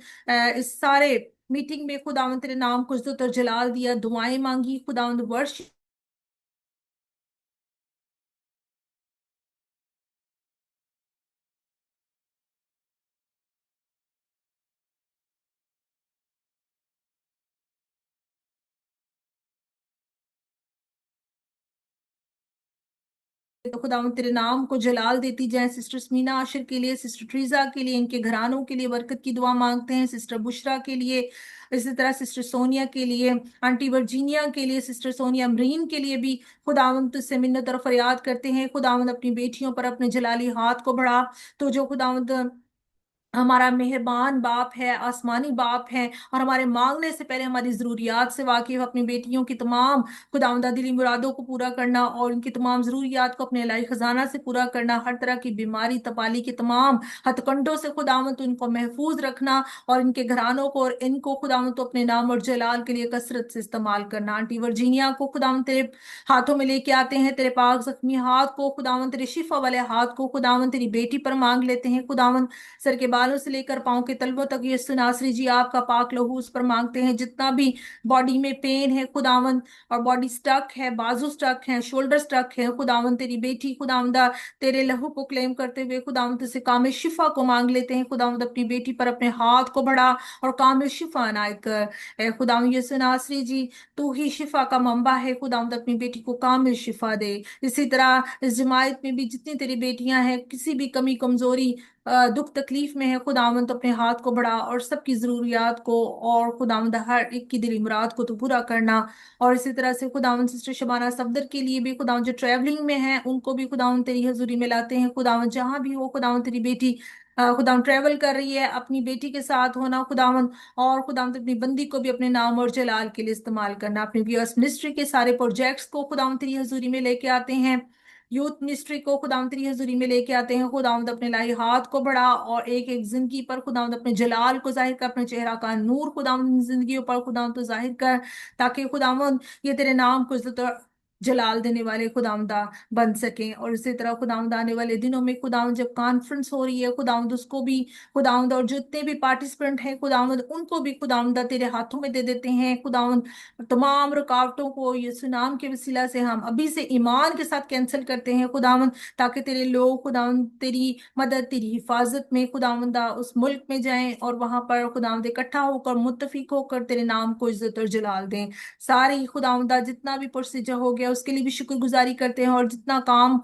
इस सारे मीटिंग में खुदावन तेरे नाम को इज्जत और जलाल दिया, दुआएं मांगी खुदावन, वर्ष तो खुदावन तेरे नाम को जलाल देती जाए। सिस्टर स्मीना आशिर के लिए, सिस्टर ट्रीजा के लिए, इनके घरानों के लिए बरकत की दुआ मांगते हैं। सिस्टर बुशरा के लिए, इसी तरह सिस्टर सोनिया के लिए, आंटी वर्जीनिया के लिए, सिस्टर सोनिया अमरीन के लिए भी खुदावन तुझसे मिन्नत और फरियाद करते हैं। खुदावन अपनी बेटियों पर अपने जलाली हाथ को बढ़ा। तो जो खुदावन हमारा मेहरबान बाप है, आसमानी बाप है, और हमारे मांगने से पहले हमारी जरूरियात से वाकिफ, अपनी बेटियों की तमाम खुदावंदा दिली मुरादों को पूरा करना और उनकी तमाम जरूरियात को अपने इलाही खजाना से पूरा करना, हर तरह की बीमारी तपाली के तमाम हथकंडों से खुदावंत उनको महफूज रखना, और इनके घरानों को और इनको खुदावंत अपने नाम और जलाल के लिए कसरत से इस्तेमाल करना। आंटी वर्जीनिया को खुदावंत तेरे हाथों में लेके आते हैं, तेरे पाक जख्मी हाथ को खुदावंत, तेरे शिफा वाले हाथ को खुदावंत तेरी बेटी पर मांग लेते हैं। खुदावंत सर के बालों से लेकर पांव के तलवों तक यीशु नासरी जी आपका पाक लहू उस पर मांगते हैं। जितना भी बॉडी में पेन है खुदावंत, और बॉडी स्टक है, बाजू स्टक है, शोल्डर स्टक है खुदावंत, तेरी बेटी खुदावंदा तेरे लहू को क्लेम करते हुए खुदावंत से कामिल शिफा को मांग लेते हैं। खुदावंत अपनी बेटी पर अपने हाथ को बढ़ा और कामिल शिफा अनायत कर। ए खुदावंत यीशु नासरी जी, तू ही शिफा का मंबा है खुदावंत, अपनी बेटी को कामिल शिफा दे। इसी तरह इस जमायत में भी जितनी तेरी बेटियां हैं, किसी भी कमी कमजोरी दुख तकलीफ में है खुदावंद, अपने हाथ को बढ़ा और सबकी जरूरियात को और खुदावंद हर एक की दिली मुराद को तो पूरा करना। और इसी तरह से खुदावंद सिस्टर शबाना सफदर के लिए भी खुदावंद, जो ट्रैवलिंग में है, उनको भी खुदावंद तेरी हजूरी में लाते हैं। खुदावंद जहां भी हो खुदावंद, तेरी बेटी खुदावंद ट्रैवल कर रही है, अपनी बेटी के साथ होना खुदावंद, और खुदावंद अपनी बंदी को भी अपने नाम और जलाल के लिए इस्तेमाल करना। अपनी व्यूअर्स मिनिस्ट्री के सारे प्रोजेक्ट्स को खुदावंद तेरी हजूरी में लेके आते हैं। यूथ मिनिस्ट्री को खुदावंद तेरी हजूरी में लेके आते हैं। खुदावंद अपने लाई हाथ को बढ़ा और एक एक जिंदगी पर खुदावंद अपने जलाल को जाहिर कर, अपने चेहरा का नूर खुदावंद जिंदगी पर खुदावंद तो जाहिर कर, ताकि खुदावंद ये तेरे नाम को इज्जत और जलाल देने वाले खुदावंदा बन सकें। और इसी तरह खुदावंद आने वाले दिनों में खुदावंद जब कॉन्फ्रेंस हो रही है खुदावंद, उसको भी खुदावंद, और जितने भी पार्टिसिपेंट हैं खुदावंद, उनको भी खुदावंदा तेरे हाथों में दे देते हैं खुदावंद। तमाम रुकावटों को यीशु नाम के वसीला से हम अभी से ईमान के साथ कैंसिल करते हैं खुदावंद, ताकि तेरे लोग खुदावंद तेरी मदद, तेरी हिफाजत में खुदावंदा उस मुल्क में जाएं और वहां पर खुदावंद इकट्ठा होकर, मुत्तफिक होकर तेरे नाम को इज्जत और जलाल दें। सारे ही खुदावंदा जितना भी प्रोसीजर हो गया उसके लिए भी शुक्रगुजारी करते हैं, और जितना काम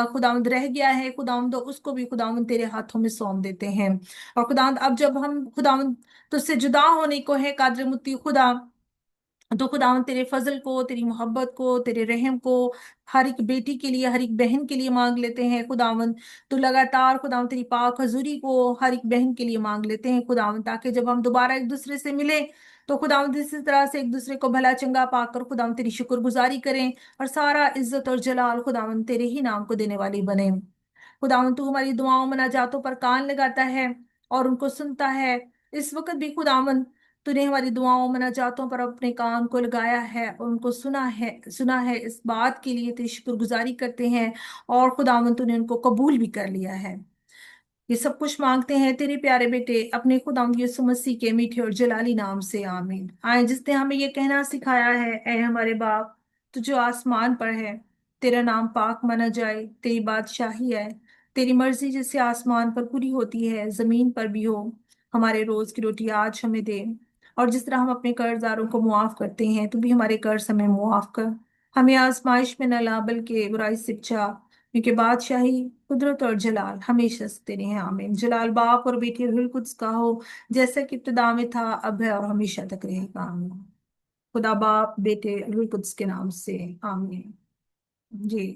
खुदावंद रह गया है खुदावंद, उसको भी खुदावंद तेरे हाथों में सौंप देते हैं। और खुदावंद अब जब हम खुदावंद तुझसे जुदा होने को है कादर मुत्ती खुदा, तो खुदावन तेरे फजल को, तेरी मोहब्बत को, तेरे रहम को हर एक बेटी के लिए, हर एक बहन के लिए मांग लेते हैं खुदावन। तो लगातार खुदावन तेरी पाक हजूरी को हर एक बहन के लिए मांग लेते हैं खुदावन, ताकि जब हम दोबारा एक दूसरे से मिले तो खुदावन इसी तरह से एक दूसरे को भला चंगा पाकर खुदावन तेरी शुक्रगुजारी करें, और सारा इज्जत और जलाल खुदावन तेरे ही नाम को देने वाली बने। खुदावन तू हमारी दुआओं मनाजातों पर कान लगाता है और उनको सुनता है। इस वक्त भी खुदावन तूने हमारी दुआओं मनाजातों पर अपने कान को लगाया है और उनको सुना है। इस बात के लिए तेरी शुक्रगुजारी करते हैं, और खुदावन तूने उनको कबूल भी कर लिया है। ये सब कुछ मांगते हैं तेरे प्यारे बेटे अपने खुदावंद यीशु मसीह के मीठे और जलाली नाम से, आमीन। आए जिसने हमें ये कहना सिखाया है, ऐ हमारे बाप तू जो आसमान पर है, तेरा नाम पाक माना जाए, तेरी बादशाही है, तेरी मर्जी जैसे आसमान पर पूरी होती है जमीन पर भी हो। हमारे रोज की रोटी आज हमें दे, और जिस तरह हम अपने कर्जदारों को मुआफ करते हैं, तू भी हमारे कर्ज हमें मुआफ कर। हमें आजमाइश में न ला, बल्कि बुराई से बचा, क्योंकि बादशाही, कुदरत और जलाल हमेशा से तेरे हैं, आमीन। जलाल बाप और बेटी और रूह कुद्स का हो, जैसा कि इब्तिदा में था, अब है और हमेशा तक रहेगा, आमीन। खुदा बाप, बेटे, रूह कुद्स के नाम से, आमीन। जी।